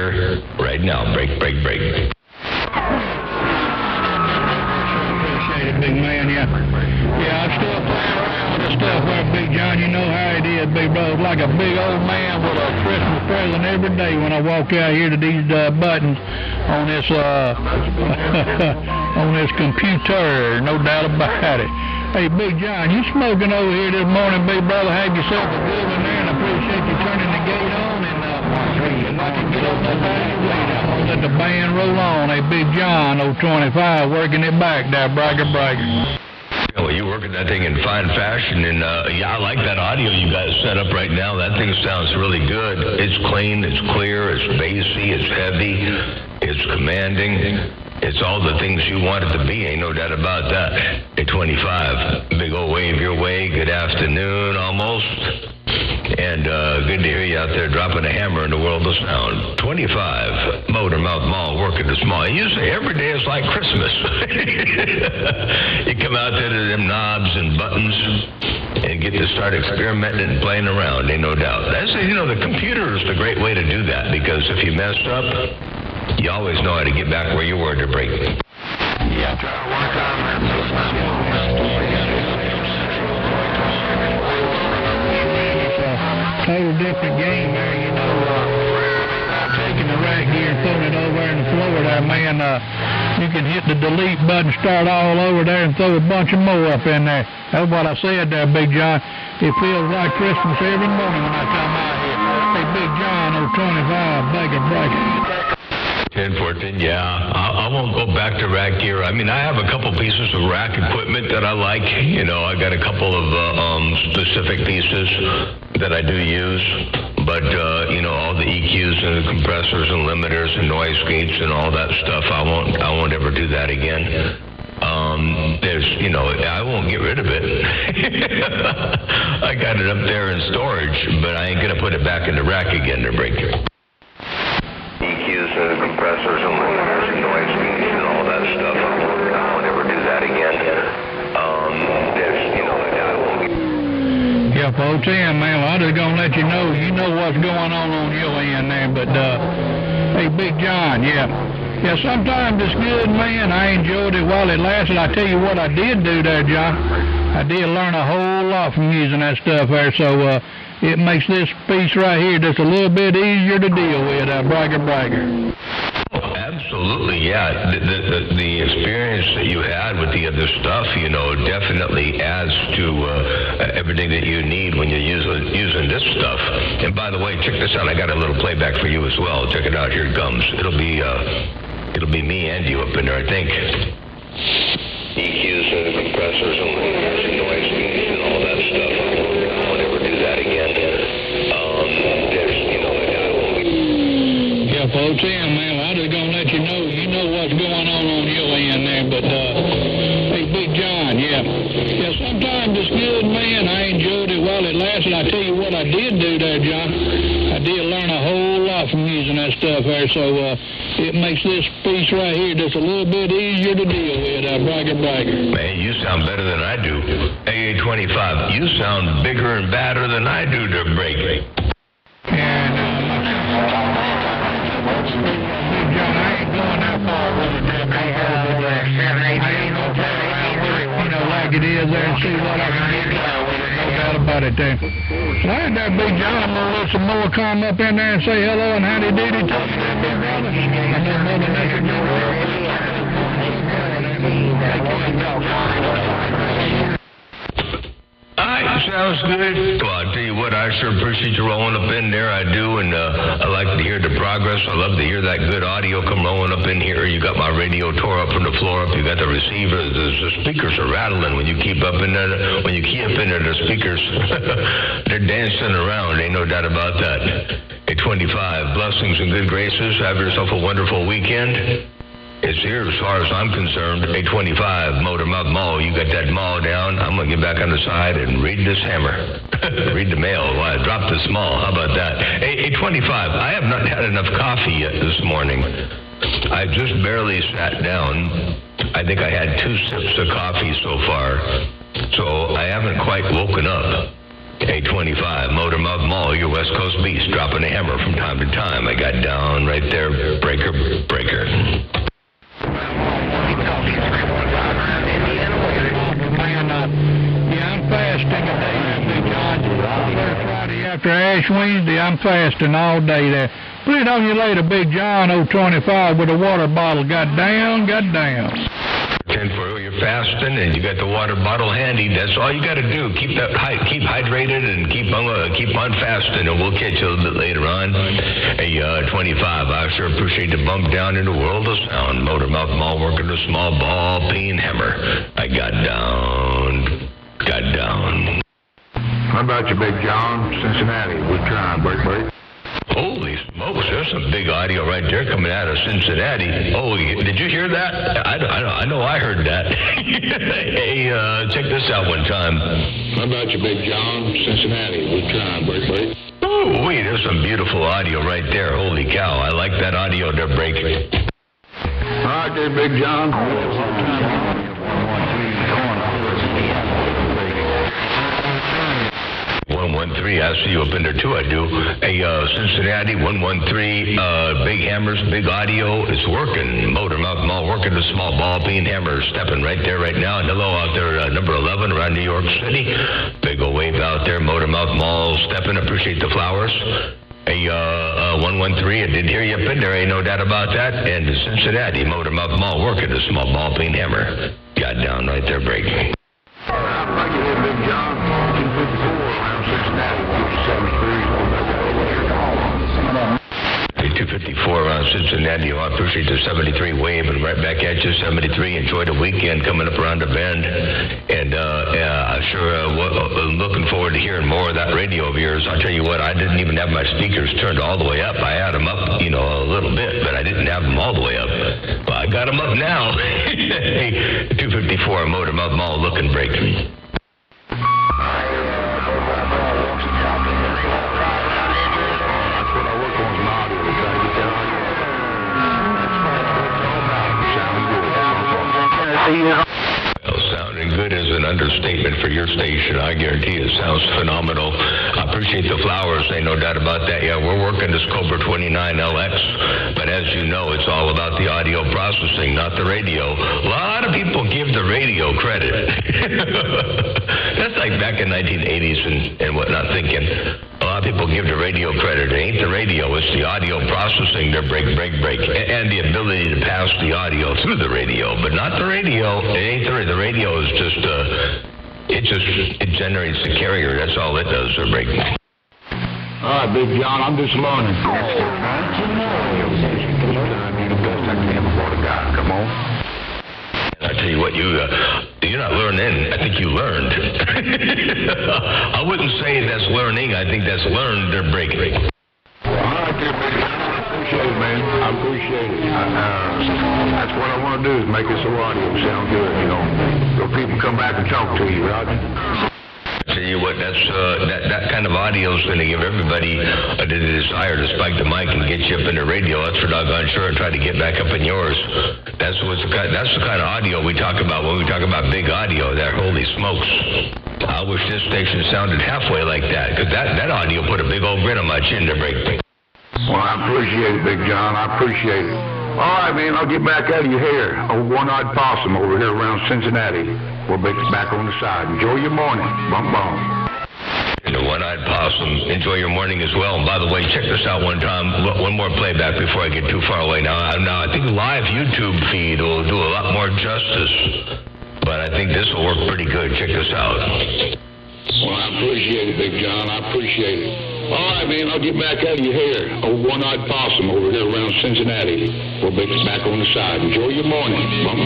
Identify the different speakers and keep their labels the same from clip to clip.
Speaker 1: here, right now. Break.
Speaker 2: Appreciate it, big man, yeah. Yeah, I'm still playing around with this stuff there, Big John. You know how it is, big brother. It's like a big old man with a Christmas present every day when I walk out here to these buttons on this on this computer, no doubt about it. Hey, Big John, you smoking over here this morning, big brother. Have yourself a good one there, and I appreciate you turning the gate on. And if I can get on that bad way, I'm going to let the band roll on. Hey, Big John, 025, working it back there, bragger.
Speaker 1: Well, you're working that thing in fine fashion, and yeah, I like that audio you guys set up right now. That thing sounds really good. It's clean, it's clear, it's bassy, it's heavy, it's commanding. It's all the things you want it to be, ain't no doubt about that. At 25, big old wave your way, good afternoon almost. And good to hear you out there dropping a hammer in the world of sound. 25, Motormouth Mall, working the small. You say every day is like Christmas. You come out there to them knobs and buttons and get to start experimenting and playing around, ain't no doubt. That's, the computer is the great way to do that, because if you mess up, you always know how to get back where you were to break.
Speaker 2: Yeah, try to work on that. Total different game there, taking the rack gear and putting it over in the floor there, man. You can hit the delete button, start all over there, and throw a bunch of more up in there. That's what I said there, Big John. It feels like Christmas every morning when I come out here. Hey, Big John, 025, breaker.
Speaker 1: 1014, yeah. I won't go back to rack gear. I mean, I have a couple pieces of rack equipment that I like. I got a couple of specific pieces that I do use. But, all the EQs and the compressors and limiters and noise gates and all that stuff, I won't ever do that again. I won't get rid of it. I got it up there in storage, but I ain't going to put it back in the rack again to break it. EQs and compressors and limiters and noise gates and all that stuff. I won't ever do that again.
Speaker 2: Yeah, for 010, man, I'm just going to let you know what's going on your end there. But, hey, Big John, yeah, sometimes it's good, man. I enjoyed it while it lasted. I tell you what I did do there, John. I did learn a whole lot from using that stuff there, so it makes this piece right here just a little bit easier to deal with, bragger.
Speaker 1: Absolutely, yeah. The experience that you had with the other stuff, definitely adds to everything that you need when you're using this stuff. And by the way, check this out. I got a little playback for you as well. Check it out. Here it comes. It'll be me and you up in there, I think. EQs and compressors and limiters and noise gates and all that stuff. I won't ever do that again.
Speaker 2: Yeah, for 010, man. I'm just going to let you know what's going on your end there. But, hey, Big John, yeah, sometimes it's good, man. I enjoyed it while it lasted. I tell you what I did do there, John. I did learn a whole lot from using that stuff there, so it makes this piece right here just a little bit easier to deal with, bragger.
Speaker 1: Man, you sound better than I do. AA25, you sound bigger and badder than I do to break.
Speaker 2: And, John, I ain't going that far with it. I ain't going to turn around with it, like it is there and see what I can do. No doubt about it there. All right, there, Big John. I'm going to let some more come up in there and say hello and howdy doody to you, big brother. I know Mother Nature doing
Speaker 1: All right, sounds good. Well, I'll tell you what, I sure appreciate you rolling up in there. I do, and I like to hear the progress. I love to hear that good audio come rolling up in here. You got my radio tore up from the floor up. You got the receiver. The speakers are rattling when you keep up in there. When you key up in there, the speakers, they're dancing around. Ain't no doubt about that. At 25, blessings and good graces. Have yourself a wonderful weekend. It's here as far as I'm concerned. 825 Motormouth Mall. You got that mall down. I'm going to get back on the side and read this hammer. Read the mail while I drop this mall. How about that? 825. I have not had enough coffee yet this morning. I just barely sat down. I think I had 2 sips of coffee so far. So I haven't quite woken up. A25, Motor Mouth Mall, your West Coast beast, dropping a hammer from time to time. I got down right there, breaker.
Speaker 2: I'm fasting today, Big John. Friday after Ash Wednesday, I'm fasting all day there. Put it on you later, Big John, 025 with a water bottle. Got down.
Speaker 1: 10 for you're fasting, and you got the water bottle handy. That's all you got to do. Keep hydrated and keep on fasting, and we'll catch you a little bit later on. Hey, 25. I sure appreciate the bump down in the world of sound. Motor Mouth Mall working the small ball peen hammer. I got down.
Speaker 3: How about you, Big John? Cincinnati. We're trying, break.
Speaker 1: Holy smokes, there's some big audio right there coming out of Cincinnati. Oh, did you hear that? I know I heard that. Hey, check this out one time.
Speaker 3: How about you, Big John? Cincinnati. We're trying, break.
Speaker 1: Oh, wait, there's some beautiful audio right there. Holy cow, I like that audio they're breaking.
Speaker 3: All right there, Big John.
Speaker 1: 113, I see you up in there too, I do. Hey, Cincinnati, 113, big hammers, big audio, it's working. Motor Mouth Mall working the small ball peen hammer, stepping right there right now. And hello out there, number 11 around New York City. Big old wave out there, Motor Mouth Mall stepping, appreciate the flowers. Hey, 113, I did hear you up in there, ain't no doubt about that. And Cincinnati, Motor Mouth Mall working the small ball peen hammer. Got down right there breaking.
Speaker 3: Thank you, Big John. 254 around Cincinnati.
Speaker 1: 254 around Cincinnati. I appreciate the 73 wave, and right back at you, 73. Enjoy the weekend coming up around the bend. And I sure I'm looking forward to hearing more of that radio of yours. I'll tell you what, I didn't even have my speakers turned all the way up. I had them up, a little bit, but I didn't have them all the way up. But I got them up now. 254 Motor Mouth Mall looking break. Well, sounding good is an understatement for your station. I guarantee it sounds phenomenal. I appreciate the flowers, ain't no doubt about that. Yeah, we're working this Cobra 29LX, but as you know, it's all about the audio processing, not the radio. A lot of people give the radio credit. That's like back in 1980s and whatnot, thinking. A lot of people give the radio credit. It ain't the radio, it's the audio processing, their break, and the ability to pass the audio through the radio, but not the radio. It ain't the radio is just, it generates the carrier. That's all it does, their break.
Speaker 3: All right, Big John, I'm just learning. You're the best I can afford a guy. Come on.
Speaker 1: I tell you what, you're not learning. I think you learned. I wouldn't say that's learning. I think that's learned. They're breaking.
Speaker 3: All right, there, Big John. I appreciate it, man. I appreciate it. That's what I want to do is make this audio sound good, so people come back and talk to you, Roger.
Speaker 1: I tell you what, that kind of audio is going to give everybody the desire to spike the mic and get you up in the radio. That's for doggone sure, and try to get back up in yours. That's the kind of audio we talk about when we talk about big audio. That holy smokes! I wish this station sounded halfway like that, because that audio put a big old grin on my chin to break me.
Speaker 3: Well, I appreciate it, Big John. I appreciate it. All right, man, I'll get back out of your hair. A one-eyed possum over here around Cincinnati. We'll be back on the side. Enjoy your morning. Bum.
Speaker 1: And the one-eyed possum, enjoy your morning as well. And by the way, check this out one time. One more playback before I get too far away. Now I think live YouTube feed will do a lot more justice. But I think this will work pretty good. Check this out.
Speaker 3: Well, I appreciate it, Big John. I appreciate it. All right, man, I'll get back out of your hair. A one-eyed possum over here around Cincinnati. We'll be back on the side. Enjoy your morning. Bum.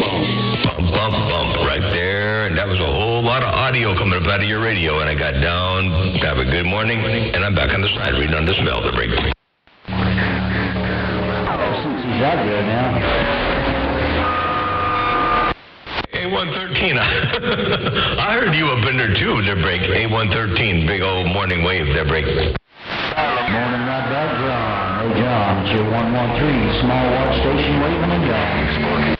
Speaker 1: Bump right there. And that was a whole lot of audio coming up out of your radio. And I got down, have a good morning, and I'm back on the side reading on this bell to break me.
Speaker 4: He's out there now.
Speaker 1: A113. I heard you up in there too, their break. A113, big old morning wave, their break.
Speaker 4: Morning, right back, John. Hey, John, it's your 113, small watch station waving and John.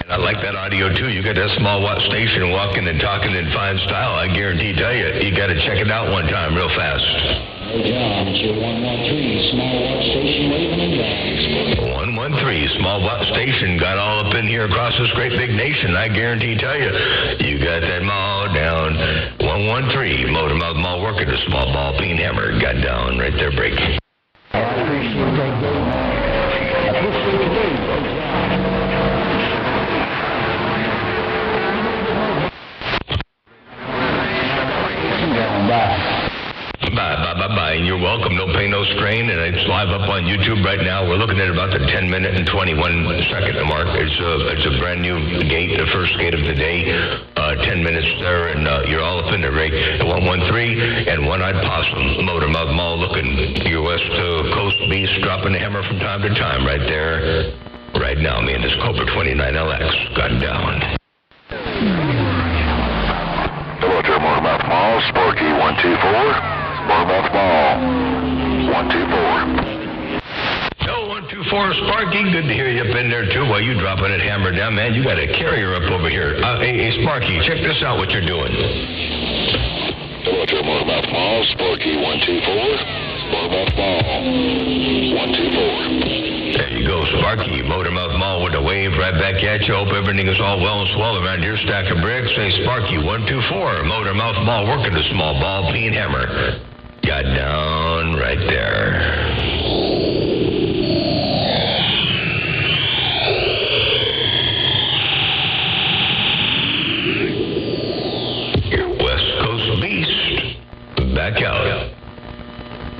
Speaker 1: And I like that audio, too. You got that small watt station walking and talking in fine style. I guarantee tell you got to check it out one time real fast.
Speaker 3: Hey, John, it's your 113 small watt station waving and driving.
Speaker 1: 113 small watt station got all up in here across this great big nation. I guarantee tell you got that mall down. 113 Motor Mouth Mall working the small ball peen hammer got down right there breaking.
Speaker 4: I appreciate that game, man. I appreciate the game.
Speaker 1: Bye. And you're welcome. No pain, no strain. And it's live up on YouTube right now. We're looking at about the 10-minute and 21-second mark. It's a brand new gate, the first gate of the day. 10 minutes there, and you're all up in the rig. 113 and One-Eyed Possum, Motor Mouth Mall looking your West Coast beast, dropping the hammer from time to time right there. Right now, me and this Cobra 29LX got down.
Speaker 5: Hello, to Motor Mouth Mall, Sparky 124. Motor Mouth Mall 124.
Speaker 1: Hello, 124 Sparky. Good to hear you up in there too. While you dropping that hammer down, man, you got a carrier up over here. Hey, Sparky, check this out. What you're doing?
Speaker 5: Hello, to Motor Mouth Mall, Sparky 124. Motor Mouth Mall 124.
Speaker 1: There you go, Sparky. Motor Mouth Mall with a wave right back at you. Hope everything is all well and swell around your stack of bricks. Hey, Sparky 124. Motor Mouth Mall working the small ball peen hammer. Got down right there. Your West Coast beast. Back out.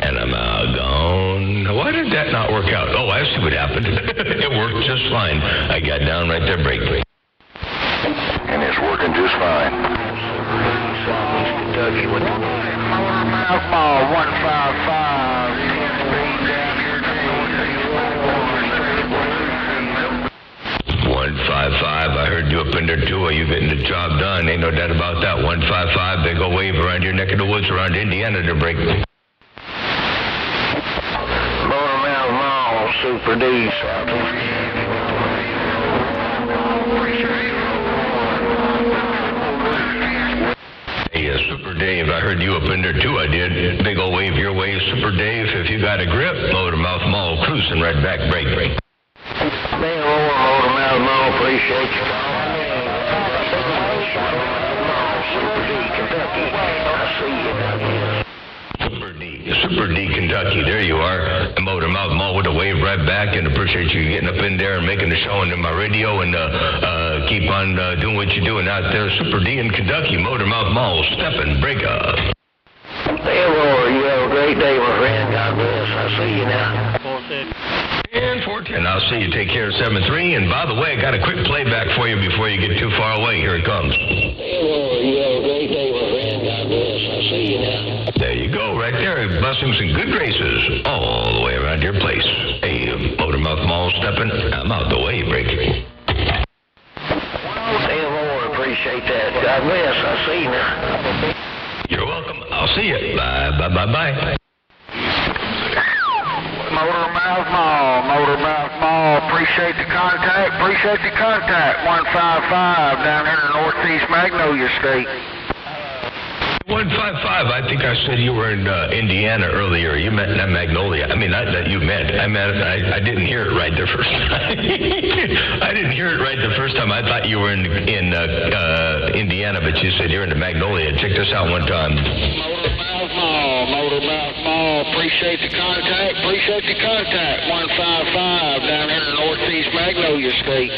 Speaker 1: And I'm gone. Why did that not work out? Oh, I see what happened. It worked just fine. I got down right there, break.
Speaker 5: And it's working just fine.
Speaker 3: Kentucky with the Mouth Mall 155.
Speaker 1: 155. I heard you up in there too. Are you getting the job done? Ain't no doubt about that. 155. They go wave around your neck of the woods around Indiana to break.
Speaker 3: Motor Mouth Mall, Super D,
Speaker 1: Hey, Super Dave, I heard you up in there too. I did. Big ol' wave your way, Super Dave. If you got a grip, Motor Mouth Mall cruising right back, break.
Speaker 3: Big Lord, Motor Mouth Mall, appreciate you. Super D, Kentucky, I see you down here.
Speaker 1: Super D, Kentucky, there you are. Motor Mouth Mall with a wave right back, and appreciate you getting up in there and making the show into my radio, and keep on doing what you're doing out there. Super D in Kentucky, Motor Mouth Mall, stepping, break up.
Speaker 3: Hey, Lord, you have a great day, my friend. God bless. I see you now.
Speaker 1: 410. I'll see you. Take care, 7-3. And by the way, I got a quick playback for you before you get too far away. Here it comes.
Speaker 3: Hey, Lord, you have a great day, my friend. God bless. I see you now.
Speaker 1: There you go, right there. Blessings and good graces all the way around your place. Hey, Motor Mouth Mall stepping. I'm out the way, break.
Speaker 3: Hey, Lord, appreciate that. God bless. I see you now.
Speaker 1: You're welcome. I'll see you. Bye.
Speaker 3: Motor Mouth Mall, appreciate the contact, 155 down here in the Northeast Magnolia State.
Speaker 1: 155, I think I said you were in Indiana earlier. You meant Magnolia. I mean, not that you meant. I meant I didn't hear it right the first time. I didn't hear it right the first time. I thought you were in Indiana, but you said you're in the Magnolia. Check this out one time.
Speaker 3: Motor Mouth Mall, appreciate the contact, 155 down here in the Northeast Magnolia State.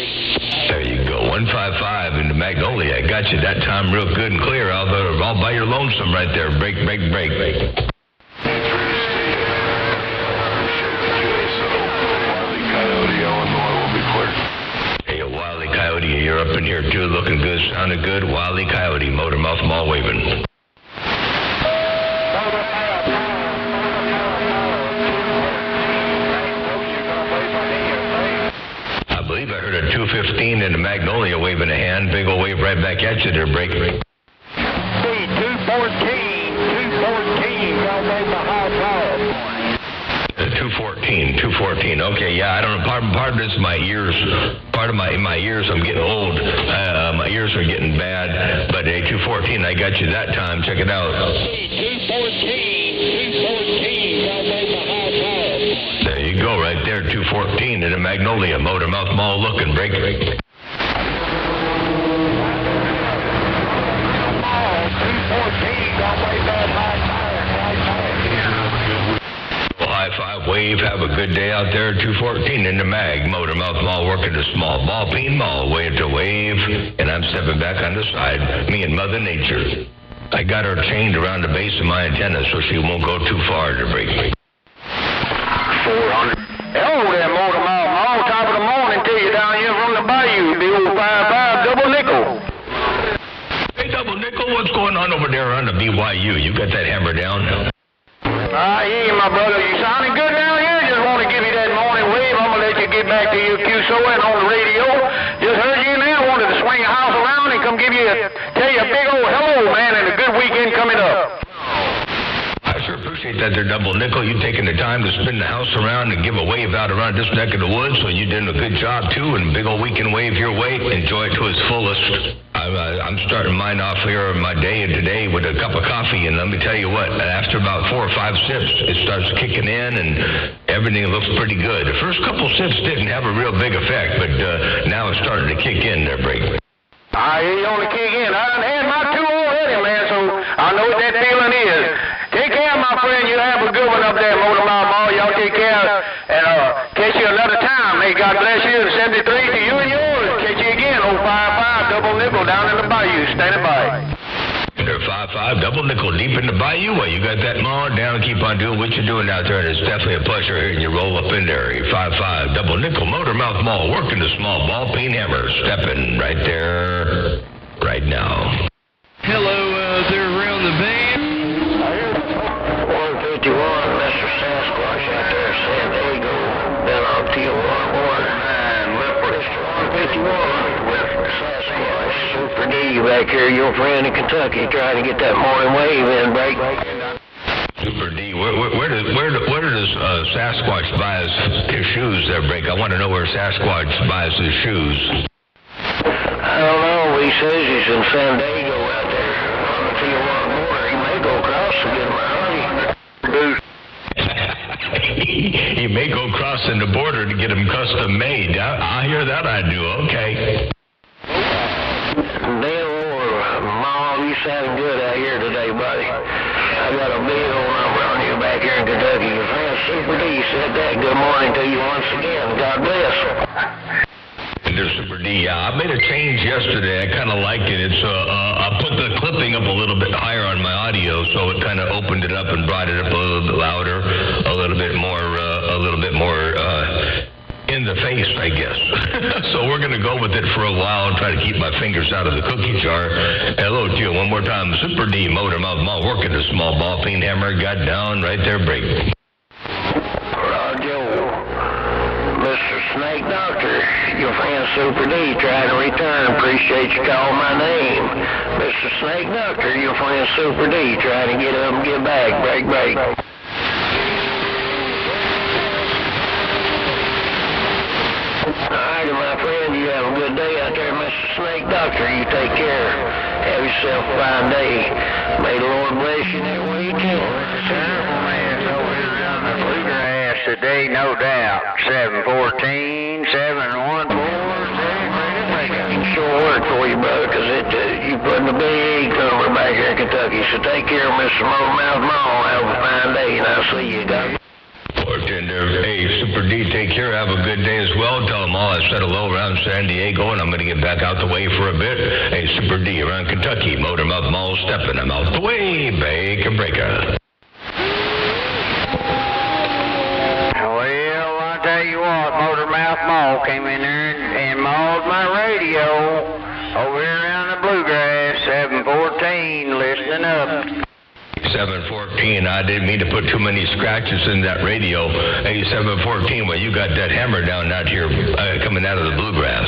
Speaker 1: There you go, 155 in the Magnolia. I got you that time real good and clear. All by your lonesome right there. Break. Hey, Wile E. Coyote, you're up in here too, looking good, sounding good. Wile E. Coyote, Motor Mouth Mall waving. I believe I heard a 215 in the Magnolia waving a hand. Big old wave right back at you there, break.
Speaker 3: 214, y'all made the high power.
Speaker 1: 214. 214. Okay, yeah, I don't know. Part of this is my ears. Part of my ears, I'm getting old. My ears are getting bad. But 214, I got you that time. Check it out. 214. There you go, right there. 214 in a Magnolia Motor Mouth Mall looking break. High five, wave, have a good day out there. 214 in the Mag Motor Mouth Mall working the small ball peen mall. Wave to wave, and I'm stepping back on the side. Me and Mother Nature. I got her chained around the base of my antenna so she won't go too far to break me.
Speaker 3: 400. Hello there, Motor Mouth Mall. Top of the morning to you down here from the bayou. The old 55 double nickel.
Speaker 1: Hey, double nickel, what's going on over there on the BYU? You got that hammer down?
Speaker 3: I hear you, my brother. You sounding good down here? Just want to give you that morning wave. I'm going to let you get back to your QSO and on the radio. Just heard you now. Wanted to swing a house around and come tell you a big old hello, man, and a good weekend coming up.
Speaker 1: I sure appreciate that there, double nickel. You taking the time to spin the house around and give a wave out around this neck of the woods, so you did a good job, too, and a big old weekend wave your way. Enjoy it to its fullest. I'm starting mine off here my day today with a cup of coffee, and let me tell you what, after about 4 or 5 sips, it starts kicking in, and everything looks pretty good. The first couple sips didn't have a real big effect, but now it's starting to kick in there, Break.
Speaker 3: I hear you on the kick in. I done had my 2 already, man, so I know what that feeling is. Take care, my friend. You have a good one up there, Motor Mouth Mall. Y'all take care, and catch you another time. May God bless you. 73 to you and yours. Catch you again. 055 double nickel down in the bayou. Standing by.
Speaker 1: 55 double nickel deep in the bayou. Well, you got that mowing down. Keep on doing what you're doing out there, and it's definitely a pleasure hearing you roll up in there. 55 double nickel Motor Mouth Mall working the small ball peen hammer, stepping right there, right now.
Speaker 6: Hello, there around the band.
Speaker 3: 151, Mr. Sasquatch out there, San Diego. Then on Tijuana border. And Mr. 151 with Sasquatch. Super D back here, your friend in Kentucky, trying to get that morning wave in, Break.
Speaker 1: Super D, where does Sasquatch buy his shoes there, Break? I want to know where Sasquatch buys his shoes.
Speaker 3: I don't know. He says he's in San Diego out there on the Tijuana border. He may go across to get him a boost.
Speaker 1: He may go crossing the border to get them custom made. I hear that, I do. Okay.
Speaker 3: Dale or Mom, you sounding good out here today, buddy. I got a big old number on you back here in Kentucky. Your friend Super D said that. Good morning to you once again. God bless.
Speaker 1: And there's Super D. I made a change yesterday. I kind of like it. It's I put the clipping up a little bit higher on my audio, so it kind of opened it up and brought it up a little bit louder, a little bit more in the face, I guess. So we're going to go with it for a while and try to keep my fingers out of the cookie jar. Hello to you one more time. Super D, Motor Mouth Mall, working the small ball peen hammer. Got down right there, Break.
Speaker 3: Roger. Mr. Snake Doctor, your friend Super D trying to return. Appreciate you calling my name. Mr. Snake Doctor, your friend Super D trying to get up and get back. Break. Alright, my friend, you have a good day out there, Mr. Snake Doctor. You take care. Have yourself a fine day. May the Lord bless you that way you can.
Speaker 7: Man's over here around the bluegrass today, no doubt. 714, 714.
Speaker 3: Sure work for you, brother, because you putting a big number back here in Kentucky. So take care, Mr. Motor Mouth Mall. Have a fine day, and I'll see you, Doc.
Speaker 1: Hey, Super D, take care. Have a good day as well. Tell them all I said hello around San Diego, and I'm going to get back out the way for a bit. Hey, Super D, around Kentucky, Motor Mouth Mall, stepping. I'm out the way. Bake and breaker.
Speaker 7: Well, I tell you what, Motor Mouth Mall came in there and mauled my radio over here around the bluegrass. 714, listening up.
Speaker 1: 714, I didn't mean to put too many scratches in that radio. Hey, 714, well, you got that hammer down out here coming out of the bluegrass.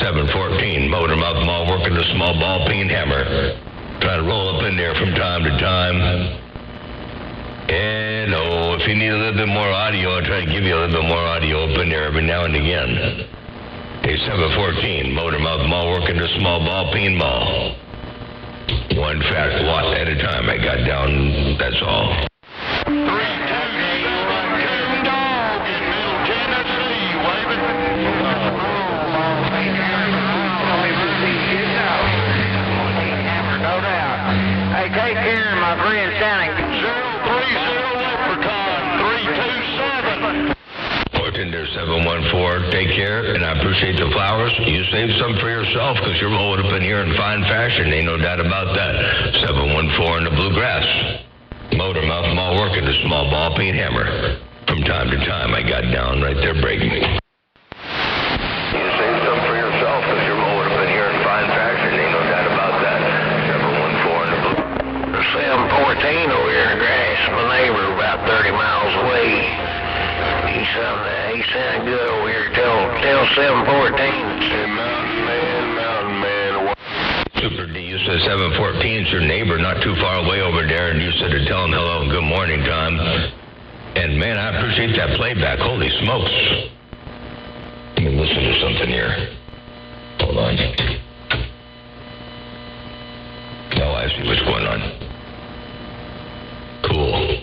Speaker 1: 714, Motor Mouth Mall, working the small ball peen hammer. Trying to roll up in there from time to time. And if you need a little bit more audio, I'll try to give you a little bit more audio up in there every now and again. Hey, 714, Motormouth Mall working the small ball peen ball. One fat lot at a time I got down, that's all.
Speaker 3: 327 Dog in Middle Tennessee, waving.
Speaker 7: No doubt. Hey, take care of my friend Santa.
Speaker 3: 030 Leprechaun, 327.
Speaker 1: Bartender 714, take care, and I appreciate the flowers. You saved some for yourself because you're rolling up in here in fine fashion. Ain't no doubt about that. 714 in the bluegrass. Motormouth Mall working the small ball peen hammer. From time to time, I got down right there breaking me. You saved some for yourself because you're rolling up in here in fine fashion. Ain't no doubt about that. 714 in the bluegrass.
Speaker 7: 714 over here in the grass. My neighbor about 30 miles away. He sounded good over here. Tell 714.
Speaker 5: Hey, Mountain Man.
Speaker 1: Super D, you said 714 is your neighbor not too far away over there, and you said to tell him hello and good morning, Tom. And man, I appreciate that playback. Holy smokes. Let me listen to something here. Hold on. Oh, I see what's going on. Cool.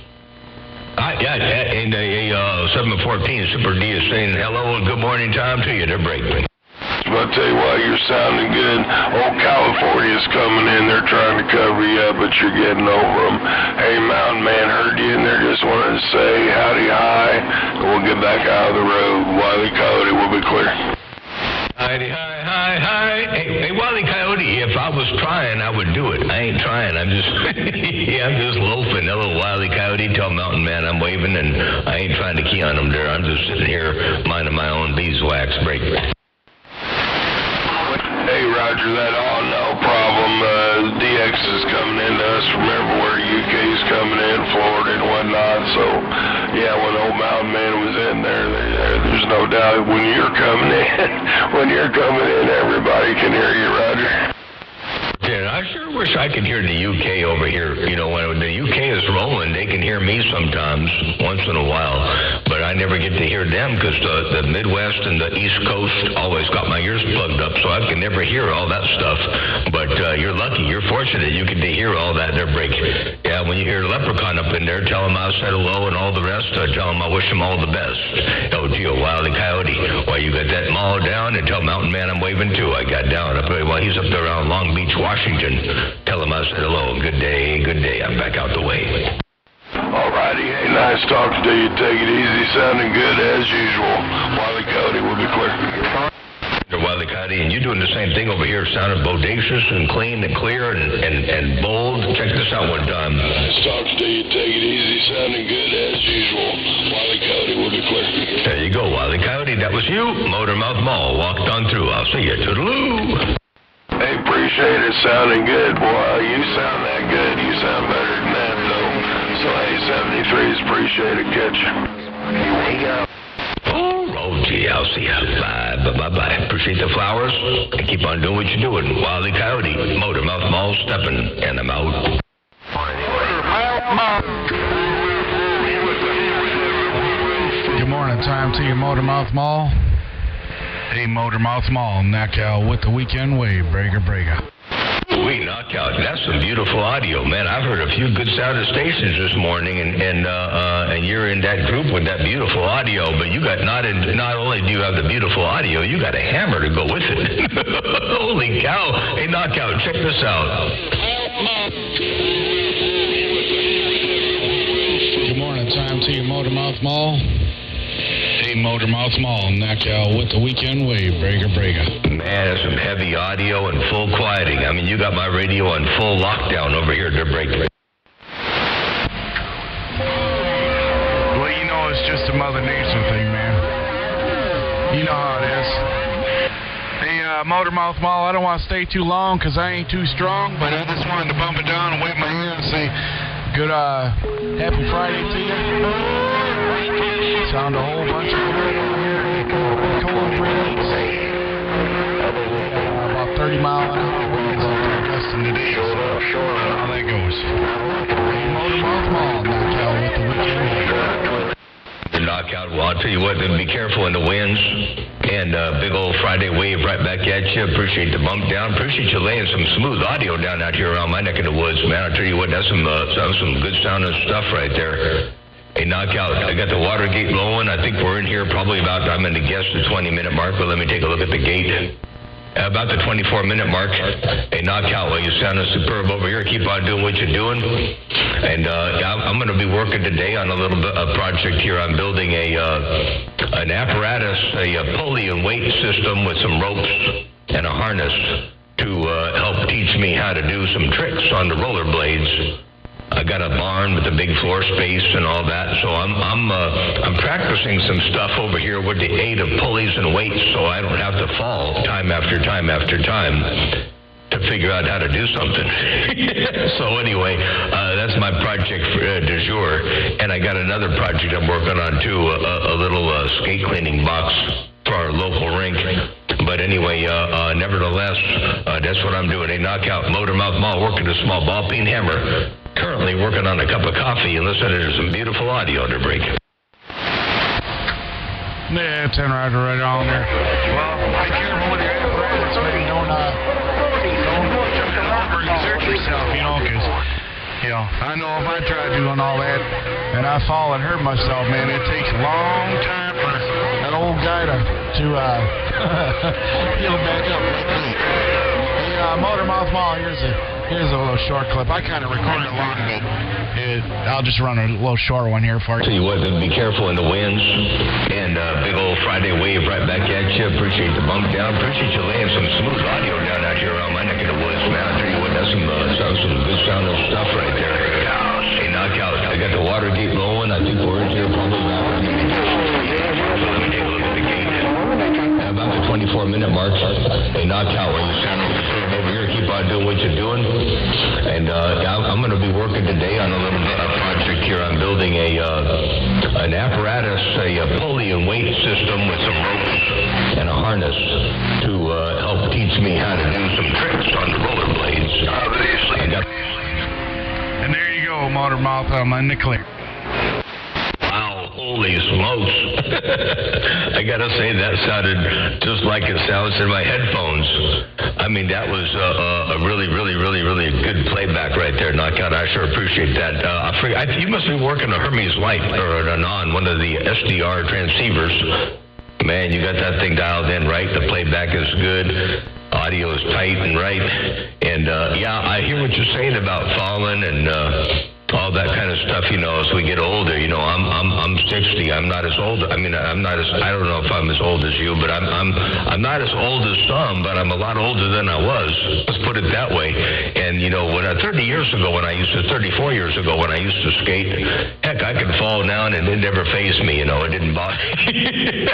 Speaker 1: And 714 Super D is saying hello and good morning, Tom, to you. They're breaking.
Speaker 5: I'll tell you what, you're sounding good. Old California's coming in. They're trying to cover you up, but you're getting over them. Hey, Mountain Man, heard you in there. Just wanted to say howdy hi, and we'll get back out of the road. Wile E. Coyote will be clear.
Speaker 1: Howdy, hi. Hey, Wile E. Coyote, if I was trying, I would do it. I ain't trying. I'm just, I'm just loafing. Hello, Wile E. Coyote. Tell Mountain Man I'm waving, and I ain't trying to key on him there. I'm just sitting here minding my own beeswax break.
Speaker 5: Hey, Roger that. Oh, no problem. DX is coming into us from everywhere. UK's coming in, Florida and whatnot. So, yeah, when old Mountain Man was in there, there's no doubt when you're coming in, everybody can hear you, Roger.
Speaker 1: Yeah, I sure wish I could hear the UK over here. You know, when the UK is rolling, they can hear me sometimes, once in a while. But I never get to hear them because the Midwest and the East Coast always got my ears plugged up, so I can never hear all that stuff. But you're lucky, you're fortunate, you get to hear all that. They're breaking. Yeah, when you hear Leprechaun up in there, tell him I said hello and all the rest. Tell him I wish him all the best. Oh, gee, Wile E. Coyote. Why, you got that mall down, and tell Mountain Man I'm waving too. I got down up there. Well, he's up there around Long Beach, Washington. Tell him I said hello. Good day. I'm back out the way.
Speaker 5: All righty. Hey, nice talking to you. Take it easy. Sounding good as usual. Wile E. Coyote will be clear.
Speaker 1: Wile E. Coyote, and you're doing the same thing over here, sounding bodacious and clean and clear and bold. Check this out one time.
Speaker 5: Nice talking to you. Take it easy. Sounding good as usual. Wile E. Coyote will be clear.
Speaker 1: There you go, Wile E. Coyote. That was you. Motormouth Mall. Walked on through. I'll see you. Toodaloo.
Speaker 5: Hey, appreciate it. Sounding good, boy. You sound that good. You sound better than that, though. So, hey, 73s, appreciate it. Catch you.
Speaker 7: There you go.
Speaker 1: Oh, gee, I'll see you. Bye. Appreciate the flowers. And keep on doing what you're doing. Wile E. Coyote, Motormouth Mall, stepping, and I'm out.
Speaker 8: Good morning, time to you, Motormouth Mall. Hey, Motormouth Mall, knockout with the weekend wave, breaker.
Speaker 1: Sweet knockout. That's some beautiful audio, man. I've heard a few good sounding stations this morning, and you're in that group with that beautiful audio. But you got not only do you have the beautiful audio, you got a hammer to go with it. Holy cow! Hey, knockout, check this out.
Speaker 8: Good morning, time to you, Motormouth Mall. Hey, Motormouth Mall, knockout with the weekend wave, breaker.
Speaker 1: Man, that's some heavy audio and full quieting. I mean, you got my radio on full lockdown over here to break.
Speaker 8: Well, you know it's just a Mother Nature thing, man. You know how it is. Hey, Motormouth Mall, I don't want to stay too long because I ain't too strong, but I just wanted to bump it down and wave my hand and say good happy Friday to you. Sound a whole bunch of cold breeze. About 30 miles an hour. Less than today. How that goes. Motormouth Mall, knockout with the
Speaker 1: tell you what, then be careful in the winds. And big old Friday wave right back at you. Appreciate the bump down. Appreciate you laying some smooth audio down out here around my neck of the woods, man. I'll tell you what, that's some good sounding stuff right there. Hey, knockout. I got the water gate blowing. I think we're in here probably about, I'm going to guess the 20-minute mark, but let me take a look at the gate. About the 24-minute mark. Hey, knockout. Well, you're sounding superb over here. Keep on doing what you're doing. And I'm going to be working today on a project here. I'm building an apparatus, a pulley and weight system with some ropes and a harness to help teach me how to do some tricks on the rollerblades. I got a barn with a big floor space and all that, so I'm practicing some stuff over here with the aid of pulleys and weights, so I don't have to fall time after time after time to figure out how to do something. So anyway, that's my project du jour, and I got another project I'm working on too, a little skate cleaning box for our local rink. But anyway, nevertheless, that's what I'm doing. A knockout Motormouth Mall, working a small ball peen hammer. Currently working on a cup of coffee and listening to some beautiful audio to break.
Speaker 8: Yeah, 10 rider right on there. Well, be careful with your apparatus, man. Don't overexert yourself, because, I know if I try doing all that and I fall and hurt myself, man, it takes a long time for that old guy to heal back up. Hey, Motormouth Mall, here's a little short clip. I kind of recorded a lot of it. I'll just run a little short one here for you.
Speaker 1: Tell you what, then be careful in the winds. And big old Friday wave right back at you. Appreciate the bump down. Appreciate you laying some smooth audio down out here around my neck of the woods, man. I'll tell you what, that's some good sounding stuff right there. Hey, knockout. I got the water gate blowing. I think we're in here probably about. Let me take a look at the gate. About the 24-minute mark. Hey, knockout. Where you sounding over here? Keep on doing what you're doing. And I'm going to be working today on a little project here. I'm building an apparatus, a pulley and weight system with some ropes and a harness to help teach me how to do some tricks on the rollerblades.
Speaker 8: And there you go, Motormouth. I'm in the clear.
Speaker 1: Wow, holy smokes. I got to say, that sounded just like it sounds in my headphones. I mean, that was a really, really, really, really good playback right there, Knockout. I sure appreciate that. You must be working a Hermes Light or an Anon, one of the SDR transceivers. Man, you got that thing dialed in right. The playback is good. Audio is tight and right. And, I hear what you're saying about falling and all that kind of stuff, as we get older. I'm 60. I'm not as old. I mean, I don't know if I'm as old as you, but I'm not as old as some, but I'm a lot older than I was. Let's put it that way. And, 34 years ago when I used to skate, heck, I could fall down and it never fazed me, it didn't bother me.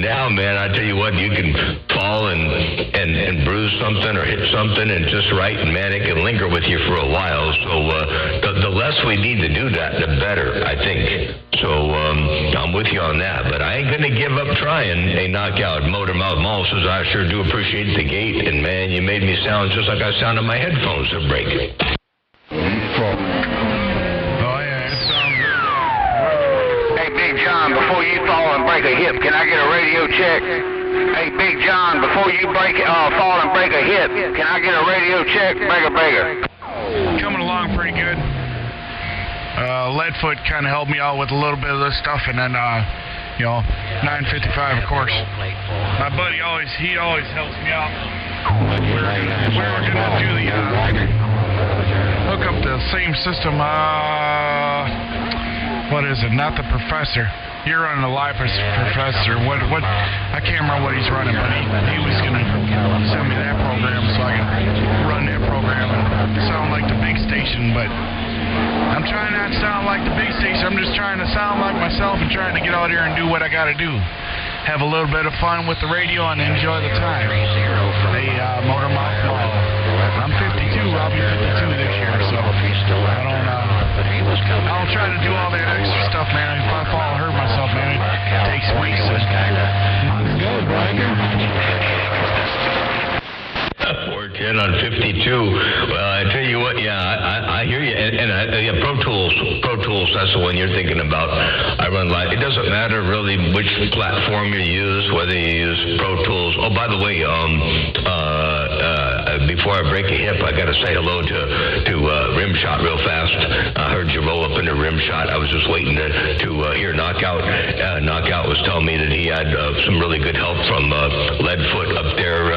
Speaker 1: Now, man, I tell you what, you can fall and bruise something or hit something and just right, and man, it can linger with you for a while. So, the less we need to do that, the better, I think. So I'm with you on that, but I ain't going to give up trying. A knockout Motormouth Mall says, I sure do appreciate the gate, and man, you made me sound just like I sound in my headphones to break.
Speaker 8: Oh, yeah, it sounds good.
Speaker 7: Hey, Big John, before you fall and break a hip, can I get a radio check? Hey, Big John, before you fall and break a hip, can I get a radio check? Breaker.
Speaker 8: Coming along pretty good. Leadfoot kind of helped me out with a little bit of this stuff, and then 955, of course. My buddy always helps me out. We were gonna do the hook up the same system. What is it? Not the Professor. You're running the live Professor. What? I can't remember what he's running, but he was gonna send me that program so I can run that program and sound like the big station, but I'm trying not to sound like the big station. I'm just trying to sound like myself and trying to get out here and do what I got to do. Have a little bit of fun with the radio and enjoy the time. Hey, Motormouth Mall. I'm 52. I'll be 52 this year, so I don't try to do all that extra stuff, man. If I fall and hurt myself, man, it takes weeks.
Speaker 1: Poor Tim. in on 52. Well, I tell you what, I hear you. And Pro Tools, that's the one you're thinking about. I run live. It doesn't matter really which platform you use, whether you use Pro Tools. Oh, by the way, before I break a hip, I got to say hello to Rimshot real fast. I heard you roll up into Rimshot. I was just waiting to hear Knockout. Knockout was telling me that he had some really good help from Leadfoot up there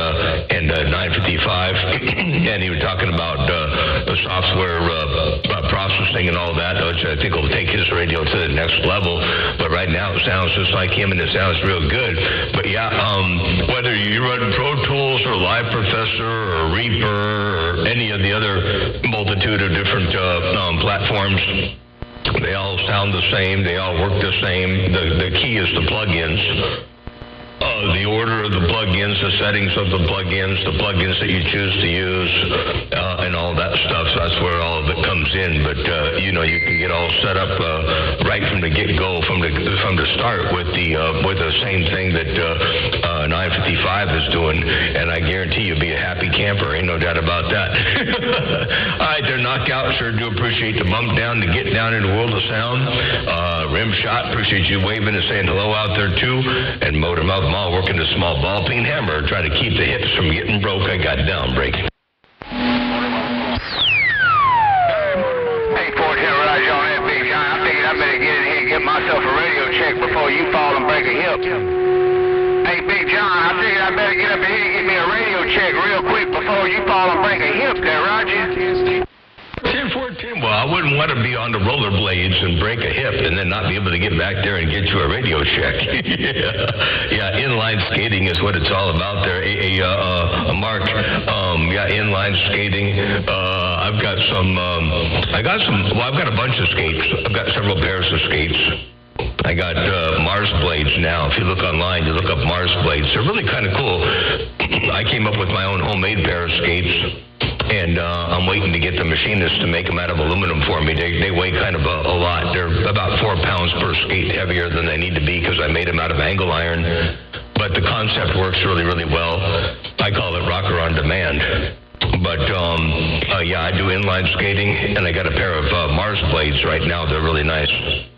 Speaker 1: and 955, and he was talking about the software processing and all that, which I think will take his radio to the next level. But right now it sounds just like him, and it sounds real good. But whether you run Pro Tools or Live Professor or Reaper or any of the other multitude of different platforms, they all sound the same. They all work the same. The key is the plugins. The order of the plugins, the settings of the plugins that you choose to use, and all that stuff. So that's where all of it comes in. But you can get all set up right from the get-go, from the start with the same thing that 955 is doing, and I guarantee you'll be a happy camper. Ain't no doubt about that. All right, there, Knockout. Sure do appreciate the bump down to get down in the world of sound. Rimshot, appreciate you waving and saying hello out there too. And Motormouth Mall working the small ball peen hammer, trying to keep the hips from getting broke. I got down break.
Speaker 7: Hey, 410 Roger on that big John. I figured I better get in here and get myself a radio check before you fall and break a hip. Hey, Big John, I figured I better get up in here and get me a radio check real quick before you fall and break a hip there, Roger.
Speaker 1: 10-4-10. Well, I wouldn't want to be on the rollerblades and break a hip and then not be able to get back there and get you a radio check. Yeah, inline skating is what it's all about there. Mark, inline skating. I've got a bunch of skates. I've got several pairs of skates. I got Mars blades now. If you look online, you look up Mars blades. They're really kind of cool. I came up with my own homemade pair of skates. And I'm waiting to get the machinists to make them out of aluminum for me. They weigh kind of a lot. They're about 4 pounds per skate heavier than they need to be because I made them out of angle iron. But the concept works really, really well. I call it rocker on demand. But, I do inline skating, and I got a pair of Mars blades right now. They're really nice.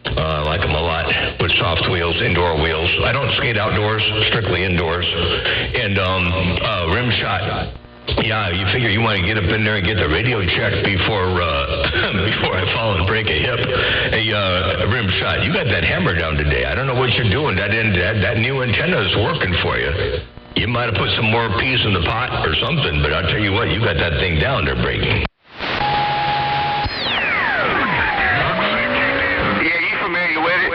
Speaker 1: I like them a lot with soft wheels, indoor wheels. I don't skate outdoors, strictly indoors. And Rimshot. Yeah, you figure you want to get up in there and get the radio checked before I fall and break a hip. Hey, Rimshot, you got that hammer down today. I don't know what you're doing. That new antenna is working for you. You might have put some more peas in the pot or something, but I'll tell you what, you got that thing down there breaking.
Speaker 7: Yeah, you familiar with it?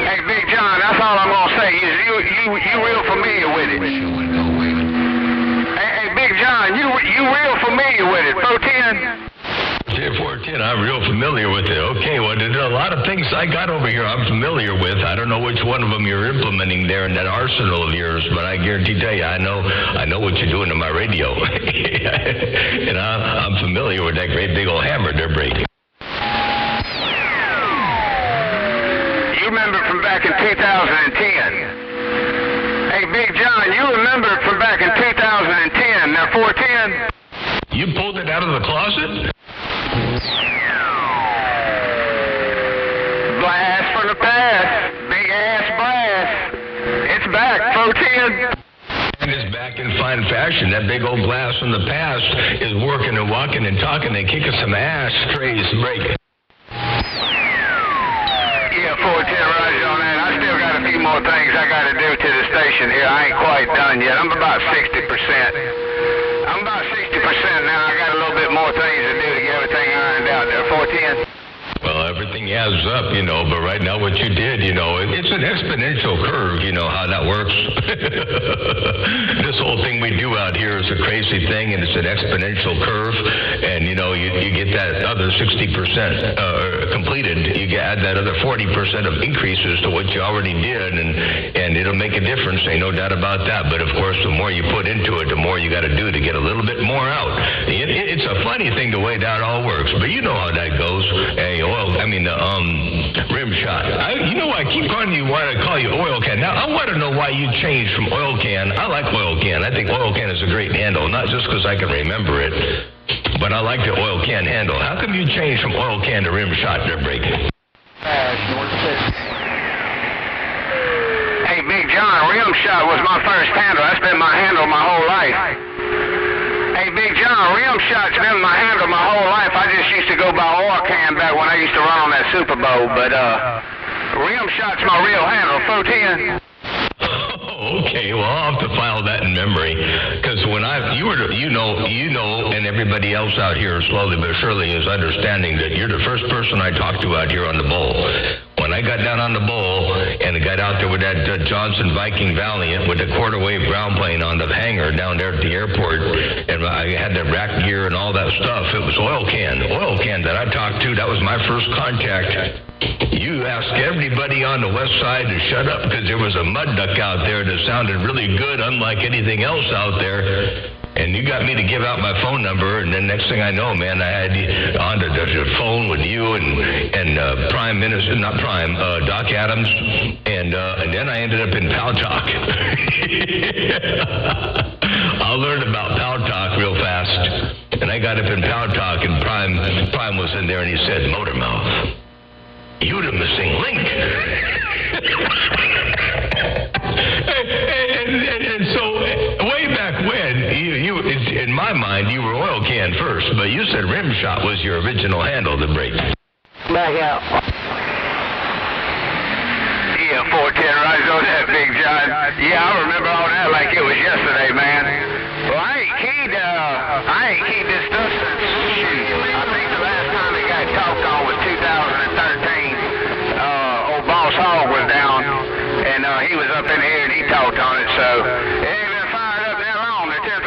Speaker 7: Hey, Big John, that's all I'm gonna say. Is you real familiar with it? Big John, you real familiar with it, 410?
Speaker 1: 410, I'm real familiar with it. Okay, well, there's a lot of things I got over here I'm familiar with. I don't know which one of them you're implementing there in that arsenal of yours, but I guarantee you, I know what you're doing to my radio. And I'm familiar with that great big old hammer they're breaking.
Speaker 7: You remember from back in 2010. Hey, Big John, you remember it from back in 2010. Now, 410.
Speaker 1: You pulled it out of the closet?
Speaker 7: Blast from the past. Big ass blast. It's back, 410.
Speaker 1: And it's back in fine fashion. That big old blast from the past is working and walking and talking and kicking some ass. Trays breaking.
Speaker 7: Yeah, 410 Roger on that. I still got a few more things I got to do to the station here. I ain't quite done yet. I'm about 60%. I'm about 60% now. I got a little bit more things to do to get everything ironed out there. 410.
Speaker 1: Well, everything adds up, but right now what you did, it's an exponential curve, how that works. This whole thing we do out here is a crazy thing, and it's an exponential curve, and, you get that other 60% completed, you add that other 40% of increases to what you already did, and it'll make a difference, ain't no doubt about that, but of course, the more you put into it, the more you got to do to get a little bit more out. It's a funny thing the way that all works, but you know how that goes. Hey, Rimshot. I keep calling you, want to call you Oil Can. Now, I want to know why you changed from Oil Can. I like Oil Can. can. I think oil can is a great handle, not just because I can remember it, but I like the oil can handle. How come you changed from oil can to rim shot there, Break?
Speaker 7: Hey, Big John, rim shot was my first handle. That's been my handle my whole life. Hey, Big John, rim shot's been my handle my whole life. I just used to go by oil can back when I used to run on that Super Bowl, but rim shot's my real handle, 410.
Speaker 1: Okay, well, I'll have to file that in memory, because when you know, and everybody else out here slowly but surely is understanding that you're the first person I talked to out here on the bowl. When I got down on the bowl and got out there with that Johnson Viking Valiant with the quarter-wave ground plane on the hangar down there at the airport, and I had the rack gear and all that stuff, it was oil can that I talked to. That was my first contact. You asked everybody on the west side to shut up because there was a mud duck out there that sounded really good, unlike anything else out there. And you got me to give out my phone number, and then next thing I know, man, I had on the phone with you and Prime Minister, not Prime, Doc Adams, and then I ended up in Pal Talk. I learned about Pal Talk real fast, and I got up in Pal Talk, and Prime was in there, and he said, Motormouth, you the missing link. and so way back when, you in my mind, you were oil can first, but you said rim shot was your original handle to break.
Speaker 7: Back out. Yeah, 410 right on that, Big John. Yeah, I remember all that like it was yesterday, man. Well, I ain't keyed this stuff since, shoot, I think the last time it got talked on was 2013. Old Boss Hogg was down, and he was up in here and he talked on it, so it ain't been fired up that long, the 10th.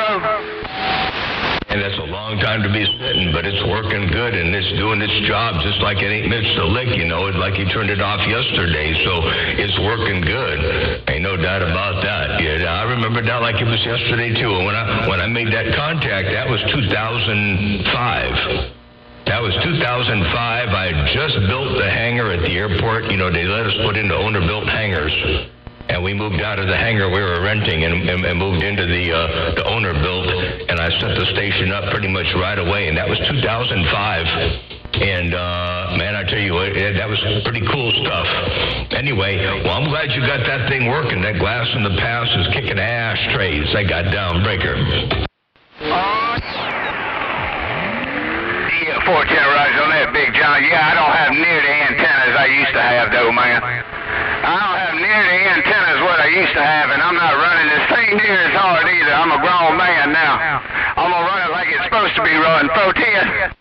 Speaker 1: And that's a long time to be sitting, but it's working good, and it's doing its job just like it ain't missed a lick, you know. It's like you turned it off yesterday, so it's working good. Ain't no doubt about that. Yeah, I remember that like it was yesterday, too. And when I made that contact, that was 2005. That was 2005. I had just built the hangar at the airport. You know, they let us put into owner-built hangars. And we moved out of the hangar we were renting and moved into the owner-built. And I set the station up pretty much right away. And that was 2005. And, man, I tell you what, that was pretty cool stuff. Anyway, well, I'm glad you got that thing working. That glass in the past is kicking ashtrays. I got down breaker.
Speaker 7: 410 rides on that, Big John. Yeah, I don't have near the antennas I used to have, though, man. I don't have near the antennas what I used to have, and I'm not running this thing near as hard either. I'm a grown man now. I'm going to run it like it's supposed to be run, 410.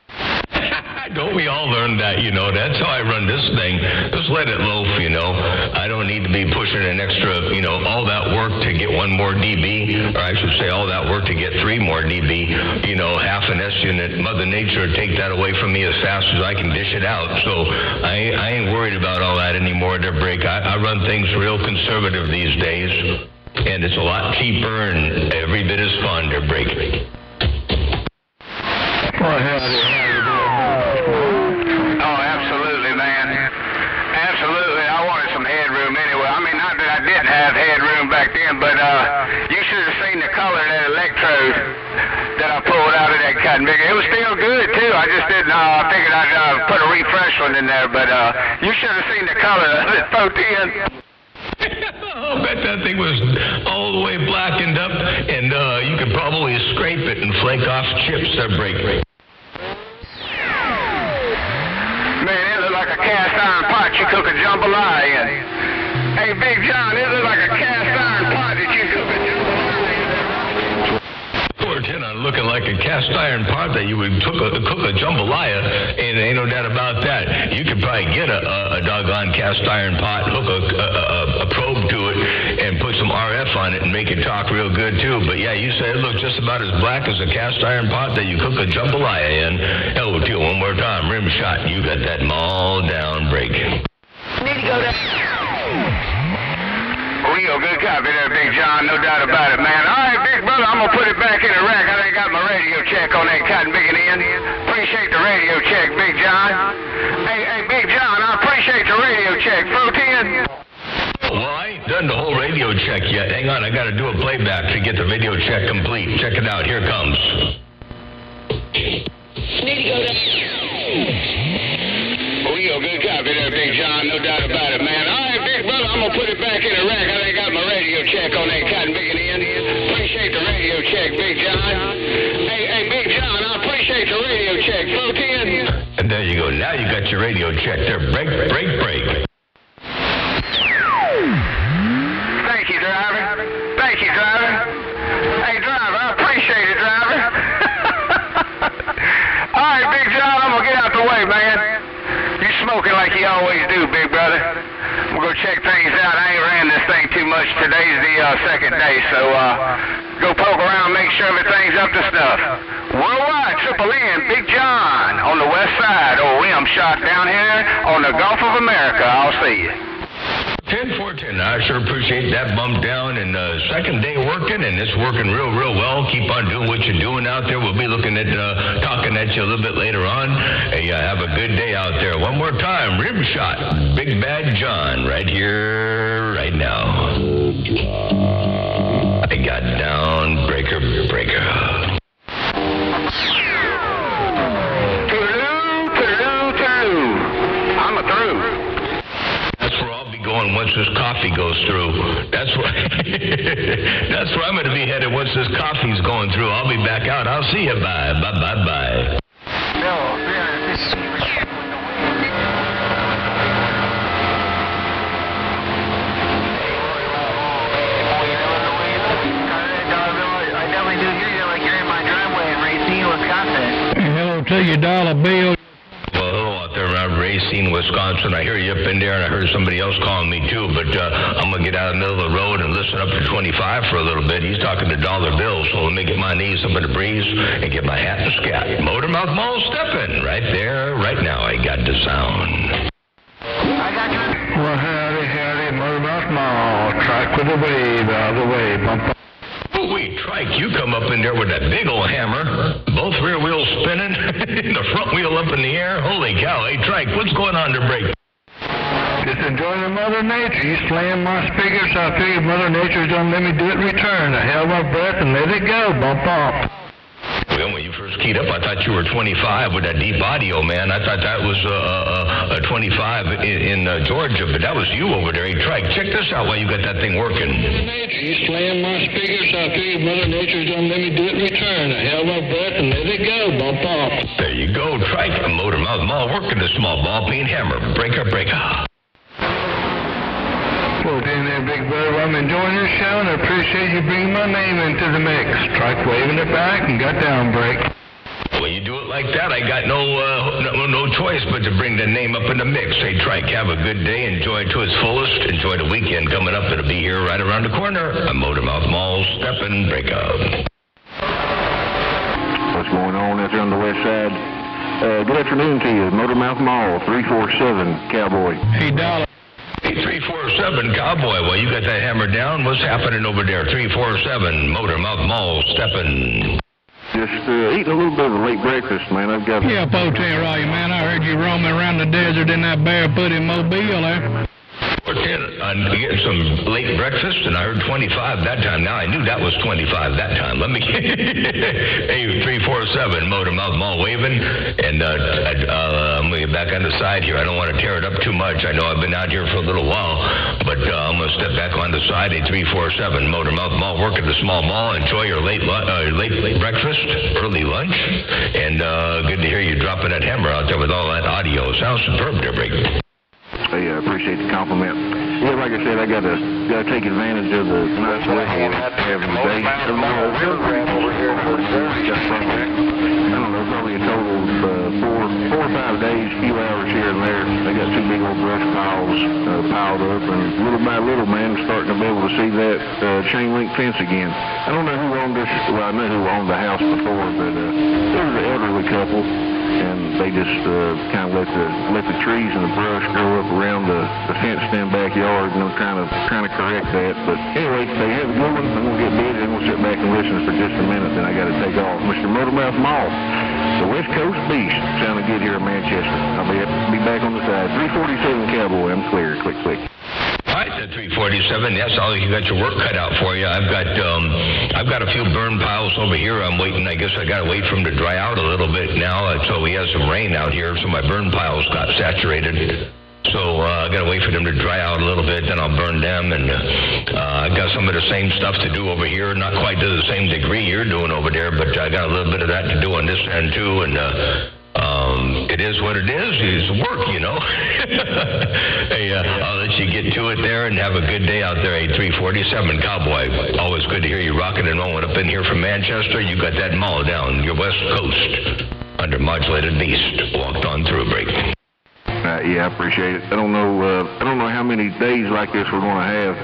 Speaker 1: Don't we all learn that, you know? That's how I run this thing. Just let it loaf, you know. I don't need to be pushing an extra, you know, all that work to get 1 more dB, or I should say all that work to get 3 more dB, you know, half an S unit. Mother Nature would take that away from me as fast as I can dish it out. So I ain't worried about all that anymore to break. I run things real conservative these days, and it's a lot cheaper and every bit as fun to break.
Speaker 7: Oh, absolutely, man. Absolutely. I wanted some headroom anyway. I mean, not that I didn't have headroom back then, but you should have seen the color of that electrode that I pulled out of that cotton picker. It was still good, too. I just didn't, I figured I'd put a refresh one in there, but you should have seen the color of it, 410.
Speaker 1: I'll bet that thing was all the way blackened up, and you could probably scrape it and flake off chips that break.
Speaker 7: Man, it looked like a cast iron pot you cook a jambalaya in. Hey, Big John, it looked like a cast iron pot that you cook a jambalaya in.
Speaker 1: 410 looking like a cast iron pot that you would cook a jambalaya, and ain't no doubt about that. You could probably get a doggone cast iron pot, hook a probe to it, and put some RF on it and make it talk real good too. But yeah, you said it looked just about as black as a cast iron pot that you cook a jambalaya in. Hell, to one more time, rim shot. You got that maul down break.
Speaker 7: Need to go down. Real good copy there, Big John, no doubt about it, man. All right, big brother, I'm going to put it back in the rack. I done got my radio check on that cotton picking in. Appreciate the radio check, Big John. Hey, Big John, I appreciate the radio check. 410.
Speaker 1: Well, I ain't done done the whole radio check yet. Hang on, I got to do a playback to get the video check complete. Check it out. Here it comes.
Speaker 3: Need to go down. Oh, you're a good copy there, Big John. No doubt about it, man. All right, big brother, I'm going to put it back in the rack. I ain't got my radio check on that cotton picking in. Appreciate the radio check, Big John. Hey, Big John, I appreciate the radio check. Float in.
Speaker 1: And there you go. Now you got your radio check there. Break.
Speaker 7: Thank you, driver. Thank you, driver. Hey, driver, I appreciate it, driver. All right, Big John, I'm going to get out the way, man. You smoking like you always do, big brother. We'll go check things out. I ain't ran this thing too much. Today's the second day, so go poke around, make sure everything's up to snuff. Worldwide, Triple N, Big John, on the west side, or rim shot down here on the Gulf of America. I'll see you.
Speaker 1: 10-4-10. I sure appreciate that bump down, and second day working, and it's working real well. Keep on doing what you're doing out there. We'll be looking at talking at you a little bit later on. Hey, have a good day out there. One more time, rim shot, Big Bad John, right here, right now. I got down, breaker.
Speaker 7: I'm a through.
Speaker 1: That's where I'll be going once this coffee goes through. That's where I'm going to be headed once this coffee's going through. I'll be back out. I'll see you. Bye.
Speaker 7: I definitely do hear you like you're in my driveway in Racine, Wisconsin.
Speaker 2: Hello to you, Dollar Bill.
Speaker 1: Around Racine, Wisconsin. I hear you up in there, and I heard somebody else calling me too, but I'm going to get out of the middle of the road and listen up to 25 for a little bit. He's talking to Dollar Bill, so let me get my knees up in the breeze and get my hat and scat. Motormouth Mall stepping right there, right now. I got the sound.
Speaker 4: Well, howdy, Motormouth Mall. Track with a wave, out of the way, bump up.
Speaker 1: Wait, Trike, you come up in there with that big old hammer, both rear wheels spinning, the front wheel up in the air. Holy cow. Hey, Trike, what's going on there, break?
Speaker 4: Just enjoying the Mother Nature. You slam my speakers, so I figured Mother Nature's gonna let me do it return. I held my breath and let it go, bump up.
Speaker 1: Well, when you first keyed up, I thought you were 25 with that deep audio, man. I thought that was a 25 in Georgia, but that was you over there. Hey, Trike, check this out while you got that thing working.
Speaker 4: You slam my speakers, so I figured Mother Nature's gonna let me do it return. I held my breath and let it go, bump up.
Speaker 1: There you go, Trike, a Motormouth Mall working the small ball peen hammer. Breaker.
Speaker 4: Well, in there, big brother, I'm enjoying your show, and I appreciate you bringing my name into the mix. Trike waving it back and got down break.
Speaker 1: When you do it like that, I got no choice but to bring the name up in the mix. Hey, Trike, have a good day. Enjoy it to its fullest. Enjoy the weekend coming up. It'll be here right around the corner. A Motormouth Mall stepping breakup.
Speaker 9: What's going on out there on the west side? Good afternoon to you. Motormouth Mall, 347 Cowboy.
Speaker 2: Hey, Dollar.
Speaker 1: Hey, 347 Cowboy. Well, you got that hammer down. What's happening over there? 347 Motormouth Mall stepping.
Speaker 9: Just eating a little bit of a late breakfast, man. I've got...
Speaker 2: Yeah, Poterra, man. I heard you roaming around the desert in that barefoot in Mobile there.
Speaker 1: I'm getting some late breakfast, and I heard 25 that time. Now, I knew that was 25 that time. Let me get... Hey, 347 Motormouth Mall waving, and I'm going to get back on the side here. I don't want to tear it up too much. I know I've been out here for a little while, but I'm going to step back on the side. Hey, 347 Motormouth Mall, work at the small mall. Enjoy your late breakfast, early lunch, and good to hear you dropping that hammer out there with all that audio. Sounds superb there, Break.
Speaker 9: Hey, I appreciate the compliment. Yeah, like I said, I got to take advantage of the nice weather we're having today. I don't know, probably a total of 4 or 5 days, few hours here and there. They got 2 big old brush piles piled up, and little by little, man, starting to be able to see that chain link fence again. I don't know who owned this. Well, I know who owned the house before, but there was an elderly couple, and they just kind of let the trees and the brush grow up around the fenced in backyard, you know, trying to correct that. But anyway, they have a good one. I'm gonna get busy and we'll sit back and listen for just a minute. Then I got to take off. Mr. Motormouth Mall, the West Coast Beast, sounding good here in Manchester. I'll be back on the side. 347 Cowboy. I'm clear. Click.
Speaker 1: All right, right, the 347. Yes, you got your work cut out for you. I've got a few burn piles over here. I'm waiting. I guess I got to wait for them to dry out a little bit now. So we had some rain out here, so my burn piles got saturated. So I got to wait for them to dry out a little bit, then I'll burn them. And I got some of the same stuff to do over here, not quite to the same degree you're doing over there, but I got a little bit of that to do on this end too. And it is what it is. It's work, you know. Hey, I'll let you get to it there and have a good day out there. Hey, 347 Cowboy. Always good to hear you rocking and rolling up in here from Manchester. You got that mall down your west coast under Modulated Beast. Walked on through a break.
Speaker 9: Yeah, I appreciate it. I don't know how many days like this we're going to have.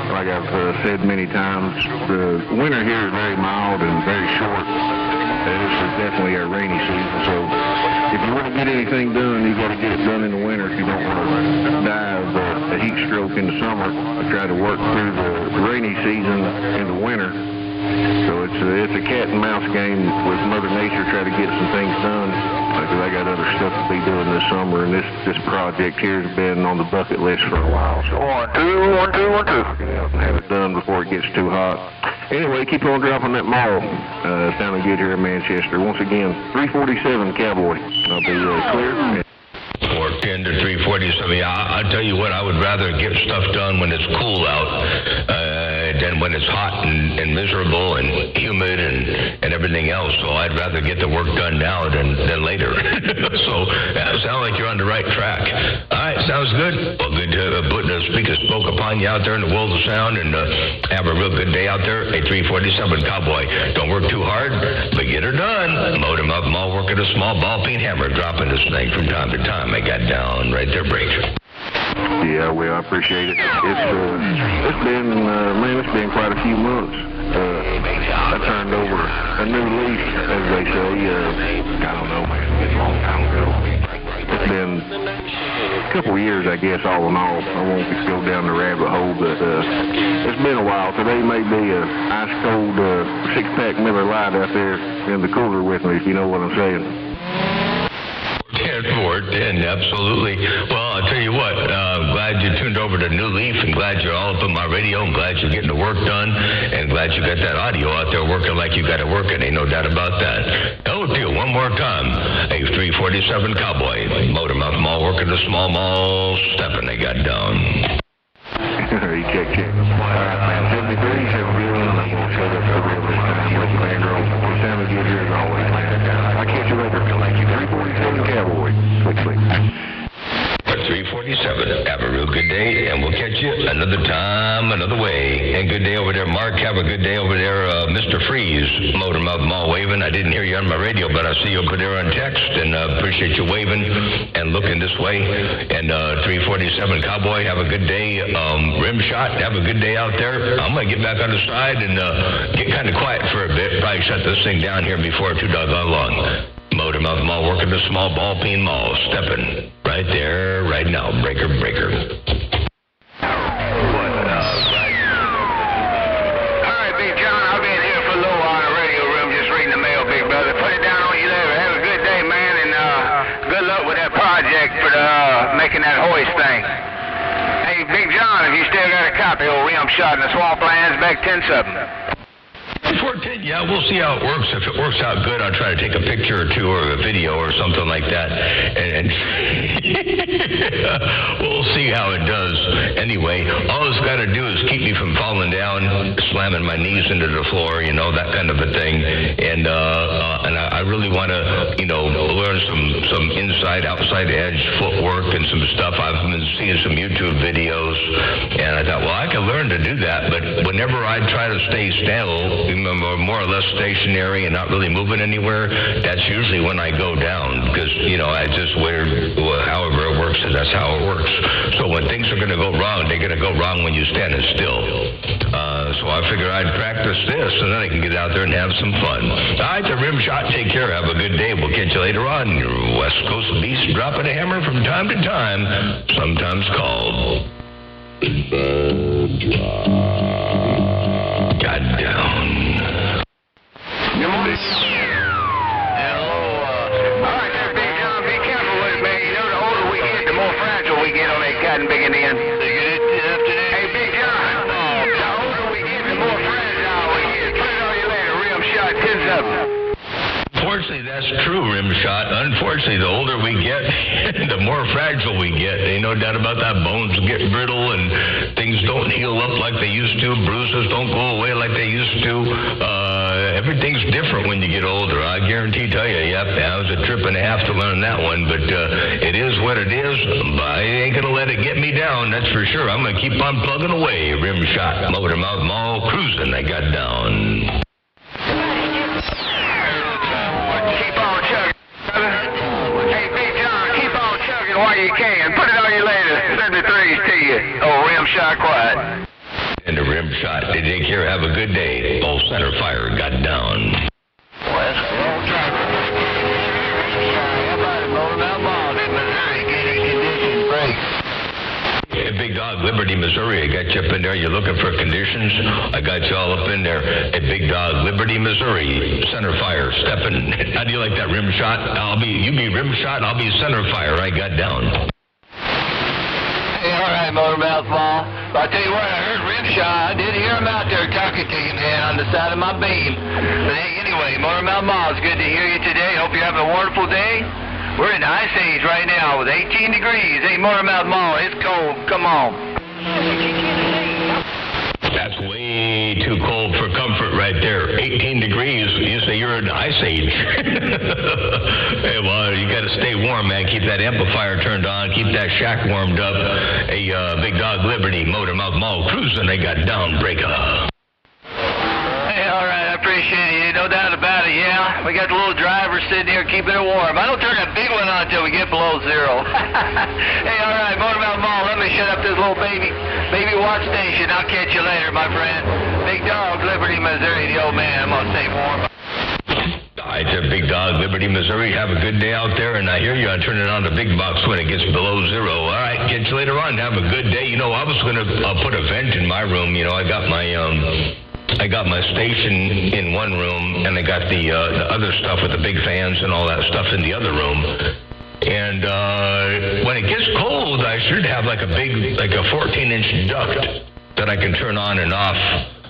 Speaker 9: Like I've said many times, the winter here is very mild and very short. This is definitely a rainy season, so if you want to get anything done, you got to get it done in the winter if you don't want to die of a heat stroke in the summer. I try to work through the rainy season in the winter. So it's a cat and mouse game with Mother Nature, try to get some things done. Because I got other stuff to be doing this summer, and this project here has been on the bucket list for a while. So 1, 2, 1, 2, 1, 2. Have it done before it gets too hot. Anyway, keep on dropping that mall. Sounding good here in Manchester. Once again, 347 Cowboy. I'll be clear.
Speaker 1: 410 to 347. Yeah, I'll tell you what, I would rather get stuff done when it's cool out than when it's hot and miserable and humid and everything else. So I'd rather get the work done now than later. So it sounds like you're on the right track. All right, sounds good. Well, good to put the speaker spoke upon you out there in the world of sound, and have a real good day out there. Hey, 347 Cowboy. Don't work too hard, but get her done. Load them up, I'm all working a small ball peen hammer, dropping this thing from time to time. I got down right there, break.
Speaker 9: Yeah, well, I appreciate it. It's been quite a few months. I turned over a new leaf, as they say. I don't know, man. It's a long time ago. It's been a couple of years, I guess, all in all. I won't go down the rabbit hole, but it's been a while. Today may be a ice-cold 6-pack Miller Lite out there in the cooler with me, if you know what I'm saying.
Speaker 1: 410, absolutely. Well, I'll tell you what, I'm glad you tuned over to New Leaf, and glad you're all up on my radio, and glad you're getting the work done, and glad you got that audio out there working like you got it working. Ain't no doubt about that. Hello to you one more time. Hey, 347 Cowboy. Motor Mouth Mall working the small mall, stepping they got down.
Speaker 9: Check. All right, man. 73, 71. I'm going to shut up for real this time with you, man, girl. It sounded good here as always, man. I'll catch you later. 347 Cowboy. Click.
Speaker 1: 347. Have a real good day, and we'll catch you another time, another way. And good day over there, Mark. Have a good day over there, Mr. Freeze. Motor Mouth Mall waving. I didn't hear you on my radio, but I see you over there on text, and appreciate you waving and looking this way. And 347 Cowboy, have a good day. Rim Shot, have a good day out there. I'm going to get back on the side and get kind of quiet for a bit. Probably shut this thing down here before too doggone long. Motor Mouth Mall working the small ball peen mall. Stepping right there, right now. Breaker. All right,
Speaker 7: Big John, I'll be in here for a little while in the radio room just reading the mail, big brother. Put it down on you there. Have a good day, man, and good luck with that project for making that hoist thing. Hey, Big John, if you still got a copy of Rim Shot in the Swamplands, back 10-something.
Speaker 1: 410, yeah, we'll see how it works. If it works out good, I'll try to take a picture or two or a video or something like that. And we'll see how it does. Anyway, all it's got to do is keep me from falling down, slamming my knees into the floor, you know, that kind of a thing. And I really want to, you know, learn some inside, outside edge footwork and some stuff. I've been seeing some YouTube videos, and I thought, well, I can learn to do that. But whenever I try to stay still, more or less stationary and not really moving anywhere, that's usually when I go down, because, you know, I just however it works, and that's how it works. So when things are going to go wrong, they're going to go wrong when you're standing still. So I figured I'd practice this, and then I can get out there and have some fun. All right, the Rim Shot, take care. Have a good day. We'll catch you later on. Your West Coast Beast dropping a hammer from time to time, sometimes called God down.
Speaker 7: Good morning. Hello. All right there, Big John. Be careful with it, man. You know, the older we get, the more fragile we get on that cotton picking end.
Speaker 1: unfortunately, the older we get, the more fragile we get. Ain't no doubt about that. Bones get brittle and things don't heal up like they used to. Bruises don't go away like they used to. Everything's different when you get older. I guarantee tell you, yep, that was a trip and a half to learn that one, but it is what it is. I ain't going to let it get me down, that's for sure. I'm going to keep on plugging away. Rim shot, Motormouth Mall, cruising, I got down.
Speaker 7: Keep on chugging, brother. Hey, Big John, keep on chugging while you can. Put it on your latest 73s to you. Oh, rim shot quiet.
Speaker 1: And the rim shot. Did you take care? Have a good day. Both center fire got down.
Speaker 7: West Roll Driver. Everybody rolling out balls in Missouri. Getting conditions break.
Speaker 1: Yeah, Big Dog, Liberty, Missouri. I got you up in there. You're looking for conditions. I got you all up in there at Big Dog, Liberty, Missouri. Center fire, stepping. How do you like that rim shot? You be rim shot, I'll be center fire. I got down.
Speaker 7: Hey, all right, Motormouth Mall. I tell you what, I heard rim shot. I did hear him out there talking to you, man, on the side of my beam. But hey, anyway, Motormouth Mall, it's good to hear you today. Hope you're having a wonderful day. We're in the ice age right now with 18 degrees. Hey, Motormouth Mall, it's cold. Come on.
Speaker 1: That's way too cold for comfort right there. 18 degrees. You say you're in the ice age. Hey, well, you got to stay warm, man. Keep that amplifier turned on. Keep that shack warmed up. Hey, Big Dog Liberty, Motormouth Mall, cruising. They got down breaker.
Speaker 7: Hey, all right, I appreciate it. No doubt about it, yeah. We got the little driver sitting here keeping it warm. I don't turn that big one on until we get below zero. Hey, all right, Motormouth Mall, let me shut up this little baby watch station. I'll catch you later, my friend. Big Dog, Liberty, Missouri, the old man. I'm going to stay warm.
Speaker 1: All right, there, Big Dog, Liberty, Missouri. Have a good day out there, and I hear you. I turn it on the big box when it gets below zero. All right, catch you later on. Have a good day. You know, I was going to put a vent in my room. You know, I got my station in one room, and I got the other stuff with the big fans and all that stuff in the other room. And when it gets cold, I should have like a 14-inch duct that I can turn on and off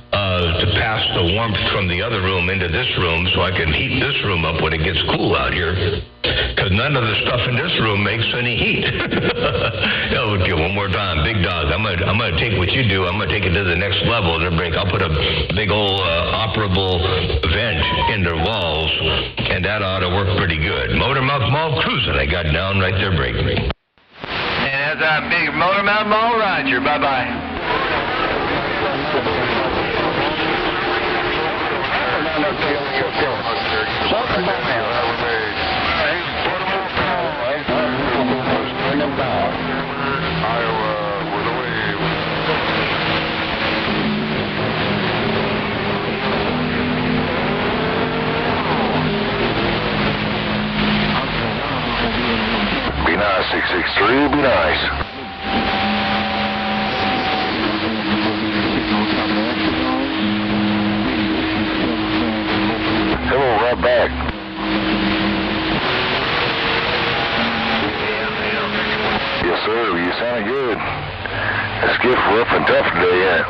Speaker 1: to pass the warmth from the other room into this room, so I can heat this room up when it gets cool out here. Because none of the stuff in this room makes any heat. Okay, one more time, Big Dog. I'm gonna take what you do. I'm gonna take it to the next level. I'll put a big old operable vent in the walls, and that ought to work pretty good. Motormouth Mall cruising. I got down right there, break me.
Speaker 7: And that's our big Motormouth Mall Roger. Bye-bye.
Speaker 5: Be nice, 663, be nice. Hello, right back. Yes, sir, you sound good. It's good for rough and tough today, yeah.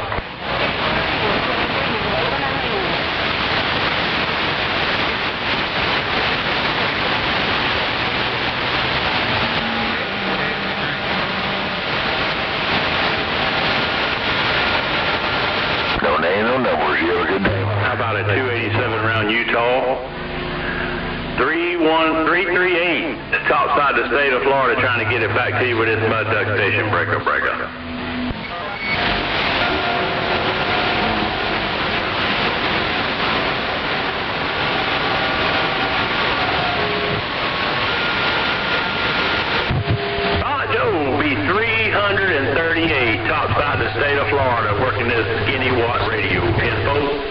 Speaker 5: No name, no numbers. You have a good day.
Speaker 10: How about a 287 round Utah? 31338, top side of the state of Florida, trying to get it back to you with this mud duck station. Breaker. Joe, be 338, top side of the state of Florida, working this skinny watt radio. Info.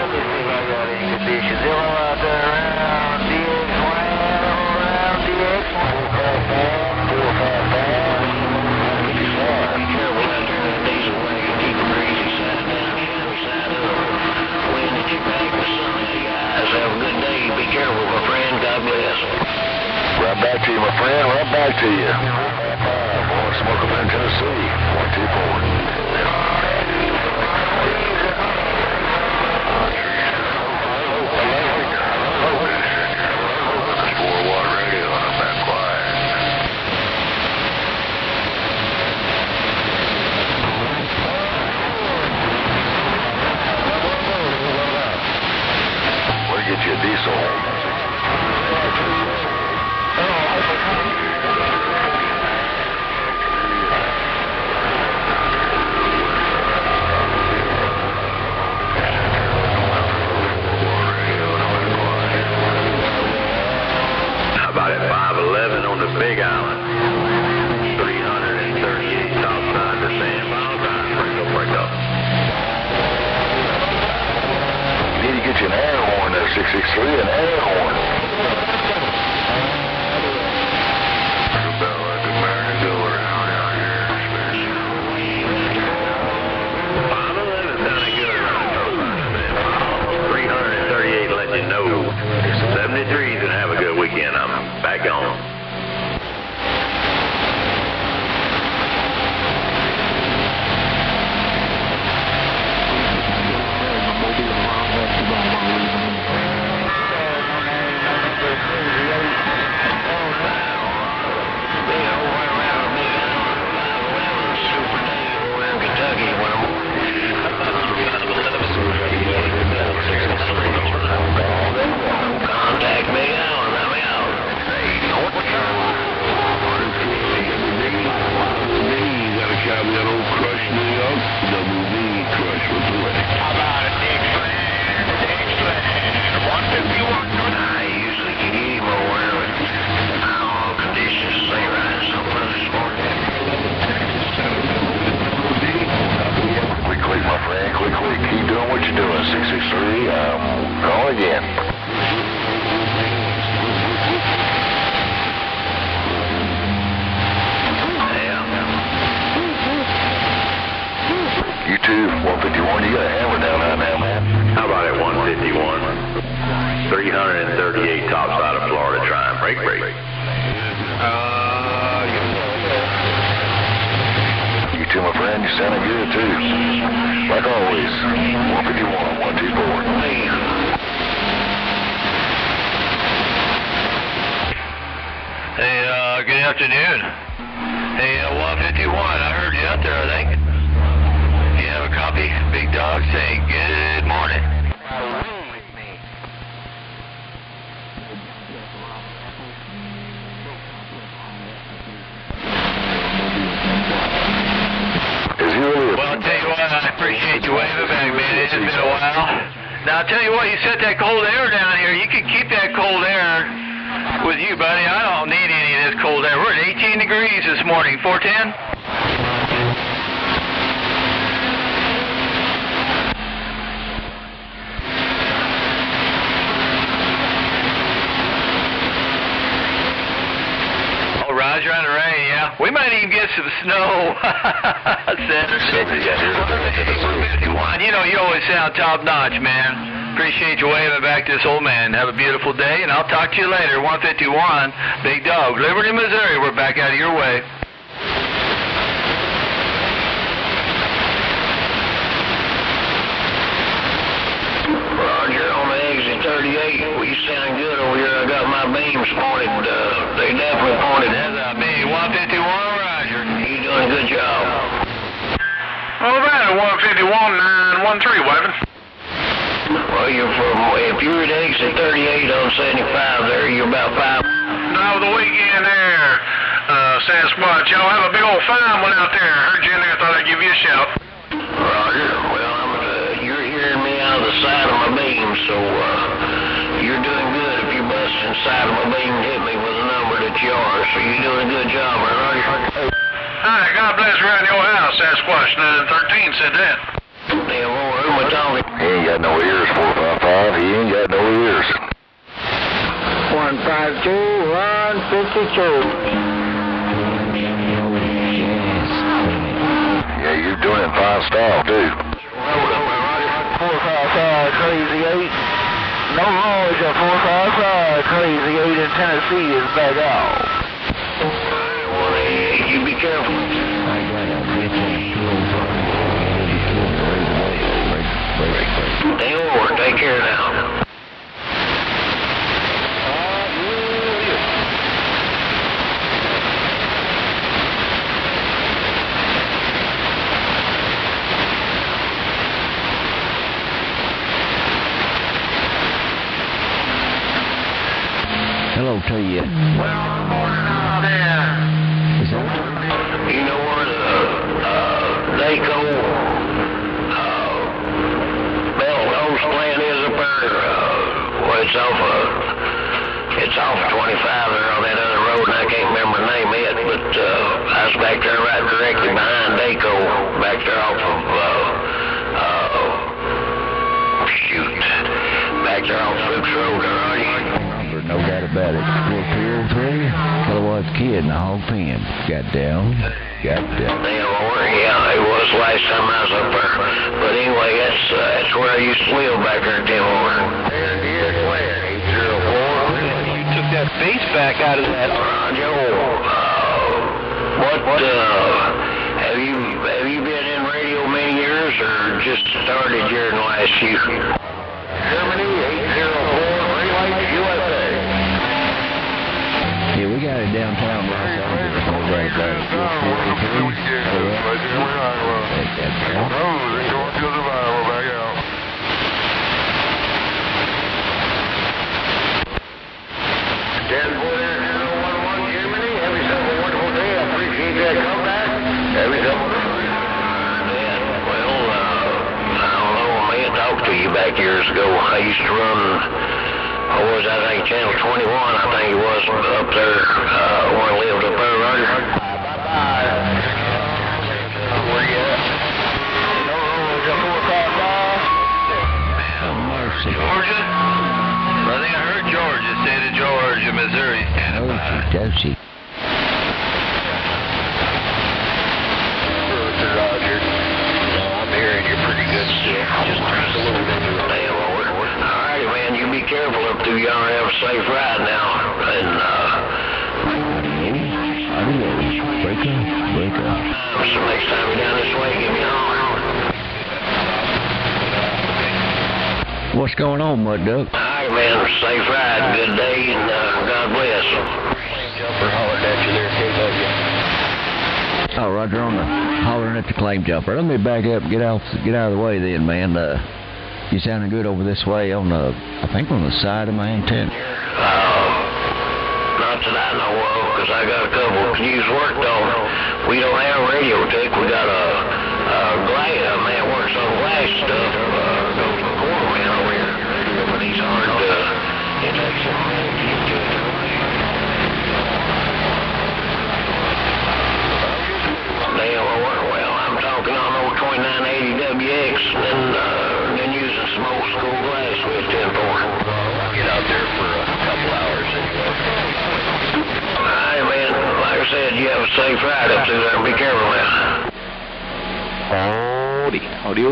Speaker 10: me see if I got any conditions. Hello out there around DX1, around DX1. Full fat fan. Be careful out there in that diesel wagon. Keep a breezy side down, Chevy side up. Wind at your back with some of you guys. Have a good day. Be careful, my friend. God bless.
Speaker 5: Right back to you, my friend. Right back to you. Smoke up in Tennessee. 124. Get you a diesel.
Speaker 10: How about at 511 on the Big Island? 338 topside to San Valentine. Break up.
Speaker 5: You need to get you an air horn there, 663, an air horn.
Speaker 10: I'm back on. Contact me out.
Speaker 5: That old crush New York, double D crush with the way.
Speaker 10: How about it, Dixland? 151. I usually can get him aware of it. All conditions stay right. Something this morning.
Speaker 5: Quick, my friend. Quick. Keep doing what you're doing. 663. Call again. You too, 151. You got a hammer down right now, man.
Speaker 10: How about at 151? 338 topside of Florida. Try and break.
Speaker 5: You too, my friend. You sounding good too. Like always. 151, 124.
Speaker 10: Hey, good afternoon. Hey, 151. I heard you out there, I think. Have a copy? Big Dog saying good morning. Well, I'll tell you what, I appreciate you waving back, man. It's been a while. Now, I'll tell you what, you set that cold air down here. You can keep that cold air with you, buddy. I don't need any of this cold air. We're at 18 degrees this morning, 410. Roger on the rain, yeah. We might even get some snow. Saturday. You know, you always sound top notch, man. Appreciate you waving back to this old man. Have a beautiful day, and I'll talk to you later. 151, Big Dog, Liberty, Missouri. We're back out of your way. Roger, on the exit 38. We sound good over here. I got my beams pointed. They definitely pointed. That's a beam. 151, Roger. You doing a good job.
Speaker 8: All right, 151-913, waving.
Speaker 10: Well, if you're at exit 38 on 75 there, you're about 5.
Speaker 8: No, the weekend there, Sasquatch. Y'all have a big old fine one out there. Heard you in there, thought I'd give you a shout.
Speaker 10: Roger. Well, you're hearing me out of the side of my beam, so you're doing good. If you're busting side of my beam, hit me with the number that you are. So you're doing a good job, right, Roger?
Speaker 8: All right, God bless around your house, Sasquatch 913 said that.
Speaker 10: Damn, who am I talking?
Speaker 5: He ain't got no ears for 5, he ain't got no ears.
Speaker 10: 152, 152.
Speaker 5: Yeah, you're doing it 5 style, too.
Speaker 10: 455, Crazy 8. No noise at 455, Crazy 8 in Tennessee is back out.
Speaker 7: You be careful.
Speaker 10: I got a bitch on
Speaker 7: They over. Take care now.
Speaker 10: Hello to you.
Speaker 7: Well, morning out there. You know where the Daco Bell Host plant is up there? Well, it's off of 25 there on that other road, and I can't remember the name of it, but I was back there right directly behind Daco, back there off of, back there off Fuchs Road there, are you?
Speaker 10: No doubt about it. 4203, Kilowatts Kid in the hog pen. Got down.
Speaker 7: Yeah, it was last time I was up there. But anyway, that's where I used to live back there at Timor.
Speaker 6: You took that bass back out of that.
Speaker 7: Have you been in radio many years, or just started here in the last few? Germany 804 Relay USA.
Speaker 10: Yeah, we got it downtown Los Angeles. No doubt about
Speaker 7: Germany. Have yourself a wonderful day. I appreciate that comeback. Have yourself a well, I don't know. I may have talked to you back years ago. I used to run, I think Channel 21, I think it was up there, where I lived up there, Roger. Bye-bye. Where you at? No, is that 455?
Speaker 10: mercy.
Speaker 6: Georgia? I think I heard Georgia, state of Georgia, Missouri, standing by.
Speaker 10: Dozy.
Speaker 7: Roger. I'm hearing you pretty good still. Just a little bit of a damn over. Alrighty, man, you be careful up through yonder. Have a safe ride now. And,
Speaker 10: Break up.
Speaker 7: So next time you're down this way, give me a holler.
Speaker 10: What's going on, Mud Duck?
Speaker 7: Alright, man, safe ride, good day, and God bless. Jumper hollered at you there, KW.
Speaker 10: Oh, Roger, on the hollering at the claim jumper. Let me back up, get out of the way then, man. You sounding good over this way on the, I think on the side of my antenna.
Speaker 7: Not that I know of, because I got a couple of views worked on. We don't have radio tech. We got a man works on glass stuff. Goes to the corner man over here. But he's hard to, it takes some to keep to it. Well, I'm talking on old 2980WX and then using some old school glass with 10-4. I'll get out there for a couple hours anyway. Alright, man. Like I said, you have a safe ride up through there and be careful now.
Speaker 6: Audio.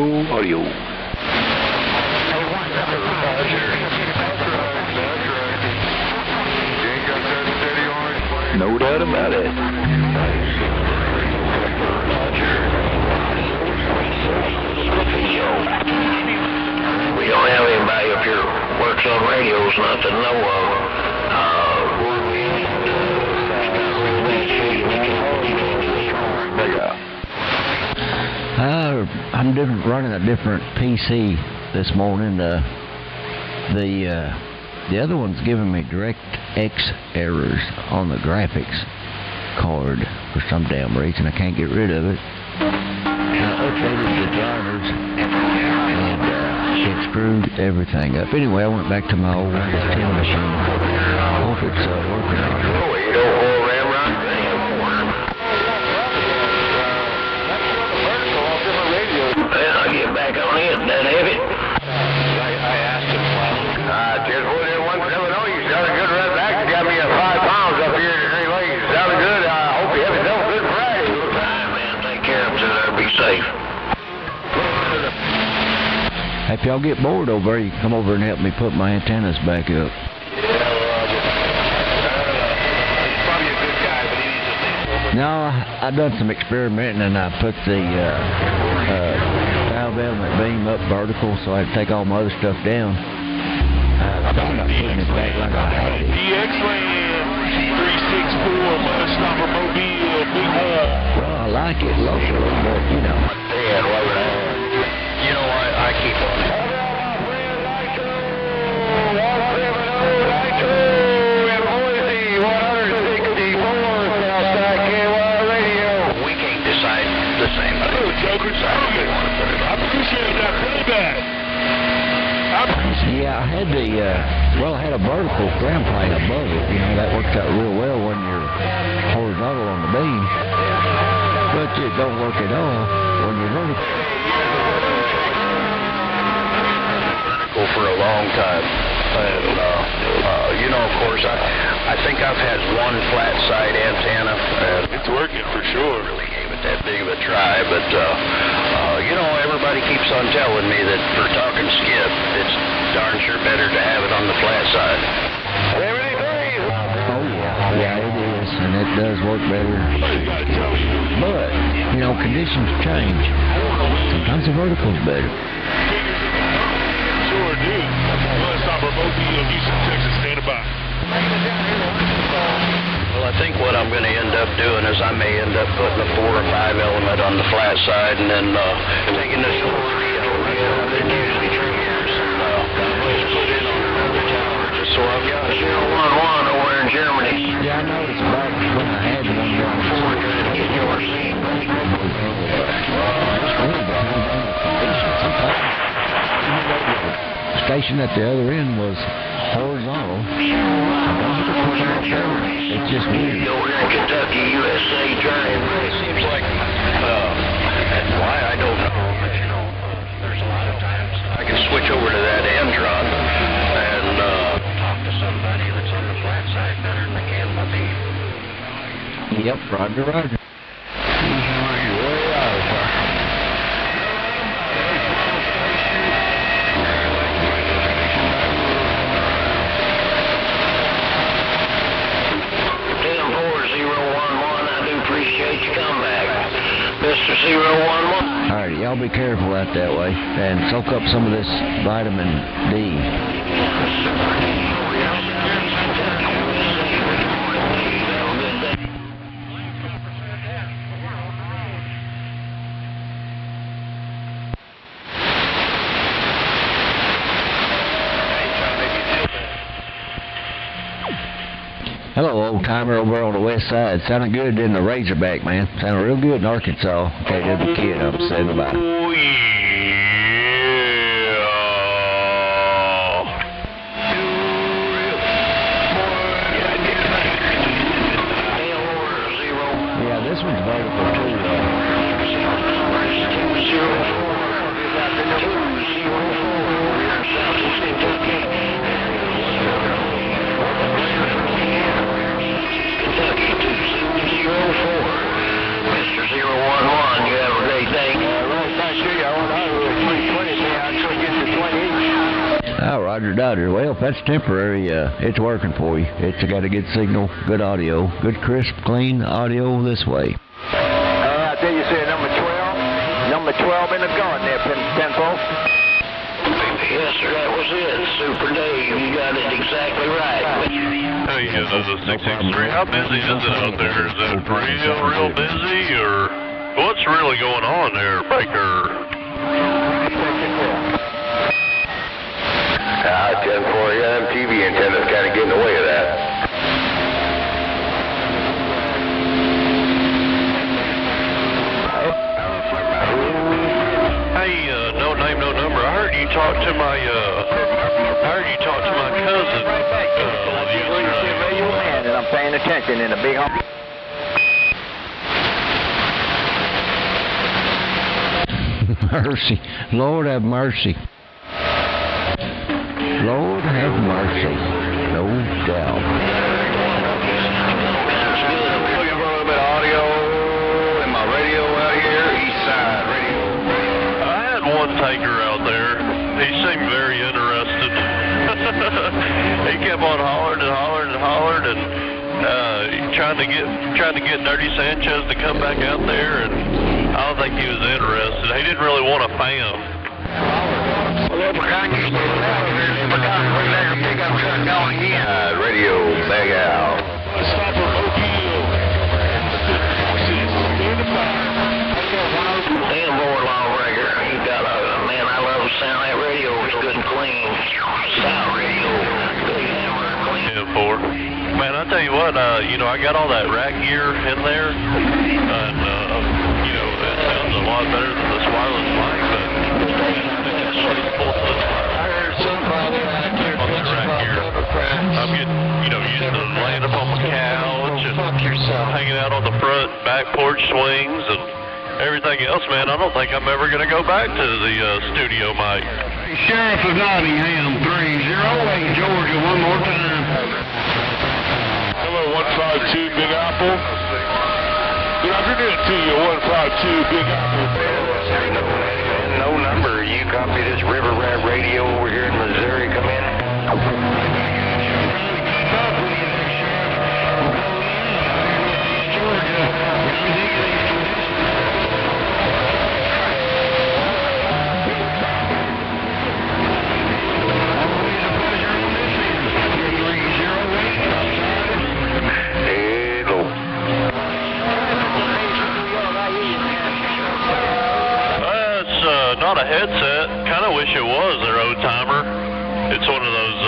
Speaker 6: No doubt about it.
Speaker 7: We don't have anybody up here who works on radios, not to know of.
Speaker 10: I'm running a different PC this morning. The other one's giving me DirectX errors on the graphics card for some damn reason. I can't get rid of it. I updated the drivers and it screwed everything up. Anyway, I went back to my old Windows 10 machine. I hope it's working.
Speaker 7: Well, I'll get back on it. That heavy.
Speaker 6: I asked him
Speaker 11: if y'all get bored over there, you can come over and help me put my antennas back up.
Speaker 5: Yeah, Roger. He's probably a good guy, but he needs to see.
Speaker 11: No, I done some experimenting, and I put the valve element beam up vertical, so I had to take all my other stuff down. I thought about putting it back like I had it.
Speaker 5: DX Land 364 Mudstopper Mobile, Big Hole.
Speaker 11: Well, I like it local, but you know.
Speaker 5: Yeah, you know what? I keep on. We can't decide the same thing.
Speaker 3: I appreciate that playback.
Speaker 11: Yeah, I had I had a vertical ground plate above it. You know, that works out real well when you're horizontal on the beam. But it don't work at all when you're vertical.
Speaker 5: Vertical for a long time. And, you know, of course, I think I've had one flat side antenna. It's working for sure. Really gave it that big of a try, but, you know, everybody keeps on telling me that for talking skip, it's darn sure better to have it on the flat side.
Speaker 11: Oh, yeah, it is, and it does work better. But, you know, conditions change. Sometimes the vertical's better.
Speaker 3: Sure do. Mudstopper Mobile, Houston, Texas, stand by.
Speaker 5: Well, I think what I'm going to end up doing is I may end up putting a 4 or 5 element on the flat side and then taking the short, that usually triggers and just put it on another tower. Just so I've got a 011 over in Germany.
Speaker 11: Yeah, I noticed back when I had one down before
Speaker 5: in your seat.
Speaker 11: The station at the other end was horizontal. It's just weird.
Speaker 5: Over in Kentucky, USA Drive. It seems like, why, I don't know. But, you know, there's a lot of times I can switch over to that Andron and talk to somebody that's on the flat side better than they can on the beam.
Speaker 11: Yep, roger.
Speaker 5: Mr. 011.
Speaker 11: All right, y'all be careful out that way and soak up some of this vitamin D. Hello, old timer over on the west side. Sounded good in the Razorback, man. Sounded real good in Arkansas. KW Kid, I'm saying about it.
Speaker 5: Oh,
Speaker 11: yeah, this one's vertical too.
Speaker 5: Mr. 011, you have a great day.
Speaker 11: Oh, Roger Dodger. Well, if that's temporary, it's working for you. It's got a good signal, good audio, good crisp, clean audio this way.
Speaker 7: I tell you, sir, number 12. Number 12 in the garden there, Penfold.
Speaker 5: Yes, sir, that was it. Super Dave, you got it exactly right.
Speaker 12: Hey, this is 663. How busy is it out there? Is it real busy, or what's really going on there, Baker?
Speaker 5: 10-4, yeah, them TV antennas kind of getting away with that.
Speaker 12: Hey, no name, no number. I heard you talk to my cousin.
Speaker 7: And I'm paying attention in a big home.
Speaker 11: Mercy. Lord have mercy. Lord have mercy. No doubt.
Speaker 5: Looking for a little bit of audio in my radio out here, East Side Radio.
Speaker 12: I had one taker out there. He very interested. He kept on hollering and hollering and hollering and trying to get Dirty Sanchez to come back out there, and I don't think he was interested. He didn't really want a fam.
Speaker 7: Radio Bag Out. Damn boy lawbreaker. You got a man, I love the sound of that radio. It's good and clean. Sound radio. Good hammer, clean.
Speaker 12: 10-4. Man, I tell you what, I got all that rack gear in there, and it sounds a lot better than this wireless mic, but I heard somebody out there on that rack gear. I'm getting, used to laying up on my couch and hanging out on the front back porch swings and everything else, man. I don't think I'm ever going to go back to the studio mic.
Speaker 3: Sheriff of Nottingham, 308 Georgia, one more time.
Speaker 5: Hello, 152 Big Apple. Good afternoon to you, 152 Big Apple.
Speaker 7: No number. You copy this River Rat radio over here in Missouri. Come in.
Speaker 12: Not a headset. Kind of wish it was their old timer. It's one of those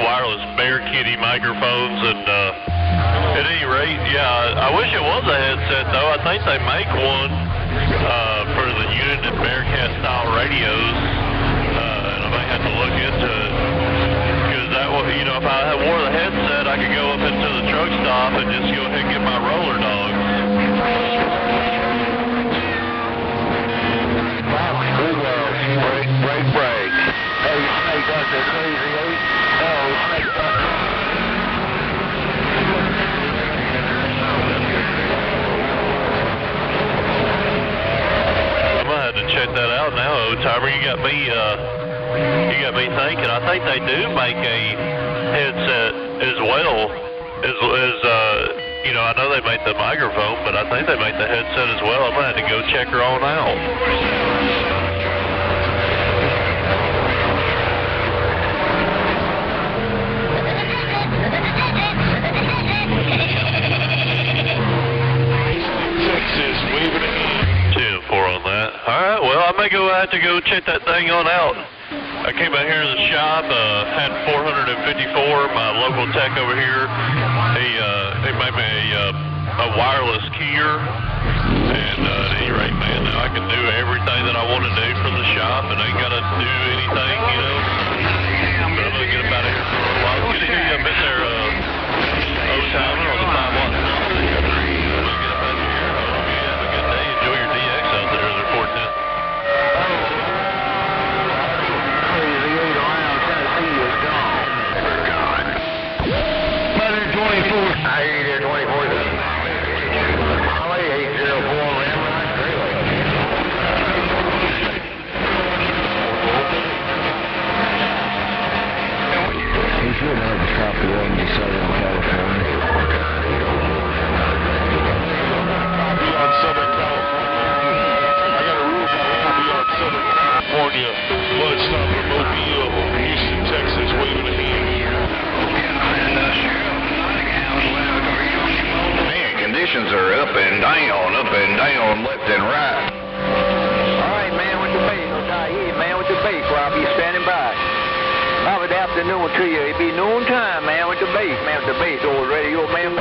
Speaker 12: wireless Bear Kitty microphones, and at any rate, yeah, I wish it was a headset though. I think they make one for the unit and Bearcat style radios, and I might have to look into it because that way, if I wore the headset, I could go up into the truck stop and just go ahead and get my roller dogs.
Speaker 7: Break. Hey, you got that crazy 8?
Speaker 12: I'm gonna have to check that out now, old timer. You got me thinking. I think they do make a headset as well as I know they make the microphone, but I think they make the headset as well. I'm gonna have to go check her on out. Alright, well, I may have to go check that thing on out. I came out here to the shop, had 454, my local tech over here. He made me a wireless keyer, and at any rate, man, now I can do everything that I want to do from the shop, and I ain't got to do anything, But I'm going to get up out of here for a little while. Good to hear you. I've been there, old timing on the 5 watts.
Speaker 7: I hear you there, 24. Holly, 804 Ram.
Speaker 11: He should have a copy of the Southern California.
Speaker 5: Copy on Southern California. I got a rule copy on Southern California. Blood stopper, Mobile, Houston, Texas, waving a hand.
Speaker 7: Conditions are up and down, left and right. All right, man, with the base. Man, with the base. Well, I'll be standing by. Now, good afternoon to you. It'll be noon time, man, with the base. Man, with the base. Old radio, man.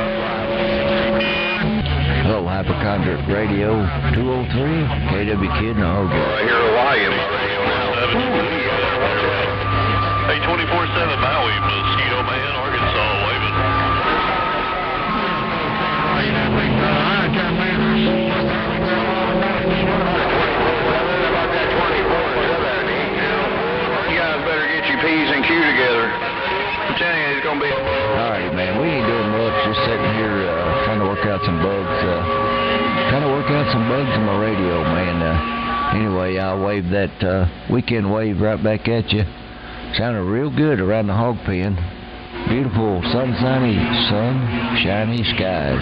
Speaker 11: Hello, Hypochondriac Radio 203, KW Kid and Hogan.
Speaker 7: I hear Hawaii in my radio now.
Speaker 12: Hey, 24/7 Maui, Mosquito Man, Arkansas, waving.
Speaker 7: You guys better get your P's and Q together. I'm telling you, it's going to be...
Speaker 11: All right, man, we ain't doing much. Just sitting here trying to work out some bugs. In my radio, man. Anyway, I'll wave that weekend wave right back at you. Sounded real good around the hog pen. Beautiful sunshiny skies.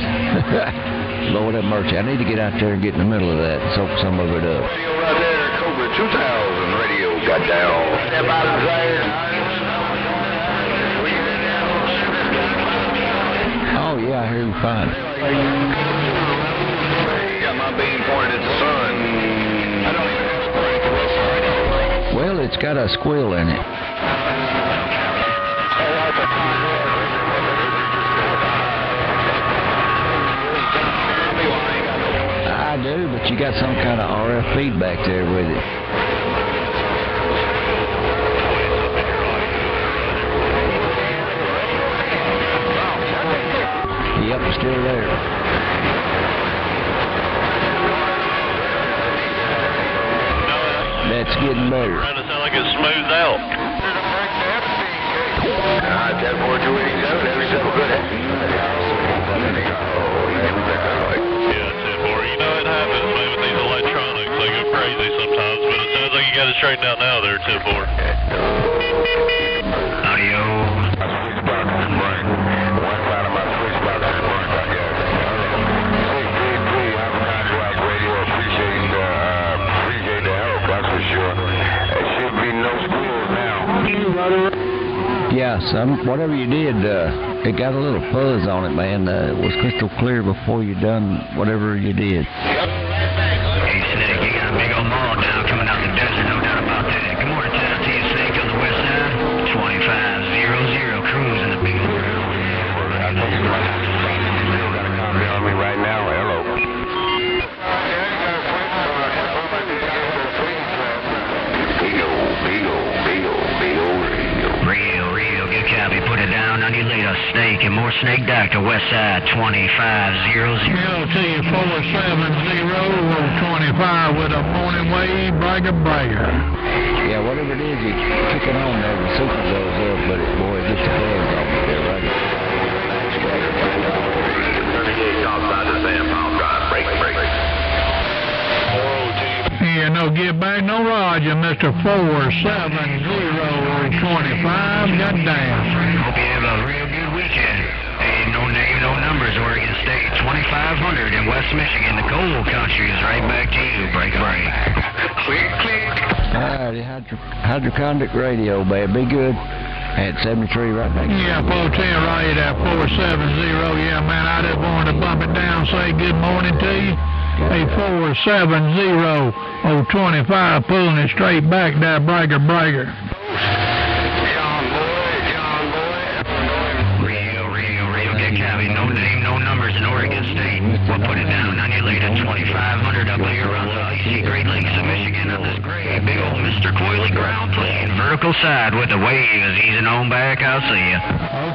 Speaker 11: Lord have mercy. I need to get out there and get in the middle of that and soak some of it up.
Speaker 3: Radio right there, Cobra 2000 radio got down. Step out of there.
Speaker 11: Oh, yeah, I hear you fine.
Speaker 3: Got my beam pointed at the sun.
Speaker 11: Well, it's got a squeal in it. I do, but you got some kind of RF feedback there with it. Yep, still there. That's getting better.
Speaker 12: Trying to sound like it's smoothed out.
Speaker 3: 10-4-2-87, every seven good.
Speaker 12: Yeah, 10-4. You know it happens, man, with these electronics. They go crazy sometimes, but it sounds like you got it straightened out now there, 10-4.
Speaker 3: Audio. My switch box is burnt. One side of my switch box is burnt. I got it. 633, I'm Contract Radio. Appreciate the help, that's for sure. There should be no schools now.
Speaker 11: Yeah, whatever you did, it got a little fuzz on it, man. It was crystal clear before you done whatever you did.
Speaker 10: Hey, Snake, you got a big old mall down coming out the desert, no doubt about that. Good morning, to you, Snake, on the west side. 2500 cruising the big old ground.
Speaker 3: I think you got a comment on me right now. Hello.
Speaker 10: Real, good copy. Put it down on your later, Snake, and more Snake Doctor, west side, 2500.
Speaker 2: LT 470-25 with a morning wave, bragger.
Speaker 11: Yeah, whatever it is, you're kicking on there, the super goes up, but it, boy, it gets the fuzz off of there, right?
Speaker 2: Yeah, no, get back, no Roger, Mr. 470-25, goddamn.
Speaker 10: Hope you have a real good weekend. Hey, no name, no numbers, Oregon State, 2500 in West Michigan. The coal country is right back to you. Break. Click.
Speaker 11: All righty, hydrocondic radio, baby. Be good. At 73 right back.
Speaker 2: Yeah, 410 right at 470. Yeah, man, I just wanted to bump it down, say good morning to you. Hey, 470-25, pulling it straight back there, bragger.
Speaker 10: John boy. Real, get copy. No name, no numbers in Oregon State. We'll put it down on you later. 2500 up here on the icy Great Lakes of Michigan on this great big old Mr. Coily ground plane. Vertical side with the waves easing on back. I'll see you.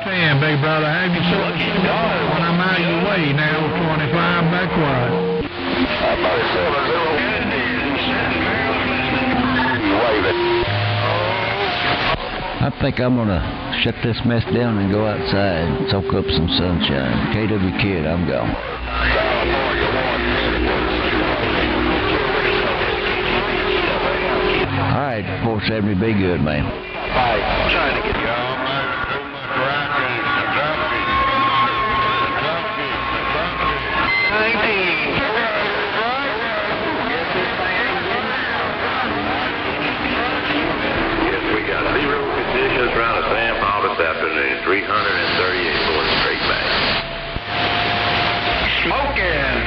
Speaker 2: 410, big brother. Have you so lucky when I'm out of your way now, 25 back wide.
Speaker 11: I think I'm going to shut this mess down and go outside and soak up some sunshine. KW Kid, I'm gone. All right, 470, be good, man.
Speaker 3: I'm trying to get you all, man.
Speaker 12: Conditions around the San Paul this afternoon, 338 going straight back.
Speaker 3: Smoking.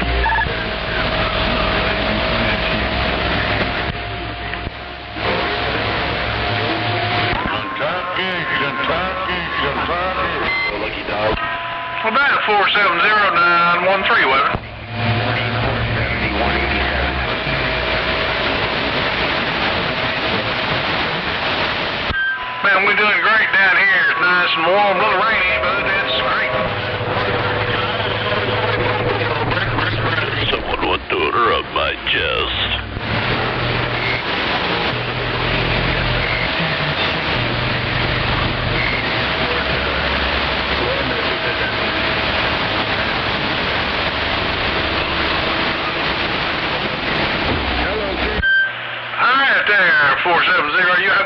Speaker 3: Kentucky. Lucky dog.
Speaker 7: Well, back at 470-913, Weber. Man, we're doing great down here. It's nice and warm, a little rainy, but it's great.
Speaker 12: Someone want to rub my chest.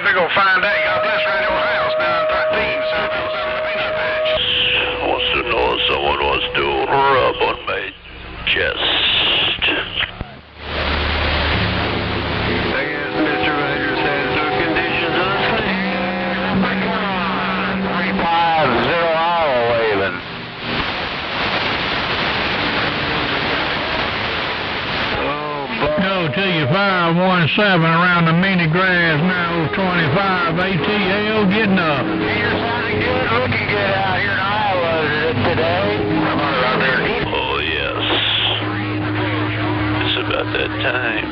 Speaker 7: big old fine day. God bless around your house down 13, South Alabama Peanut Patch.
Speaker 12: Wants to know if someone wants to rub on my chest.
Speaker 10: Mr. Rogers has no conditions unclear. 350 Iowa waving.
Speaker 2: Go to your 517 around the mini grass now, 25 ATL getting up.
Speaker 10: You're sounding good, looking good out here in Iowa today.
Speaker 12: Oh, yes. It's about that time.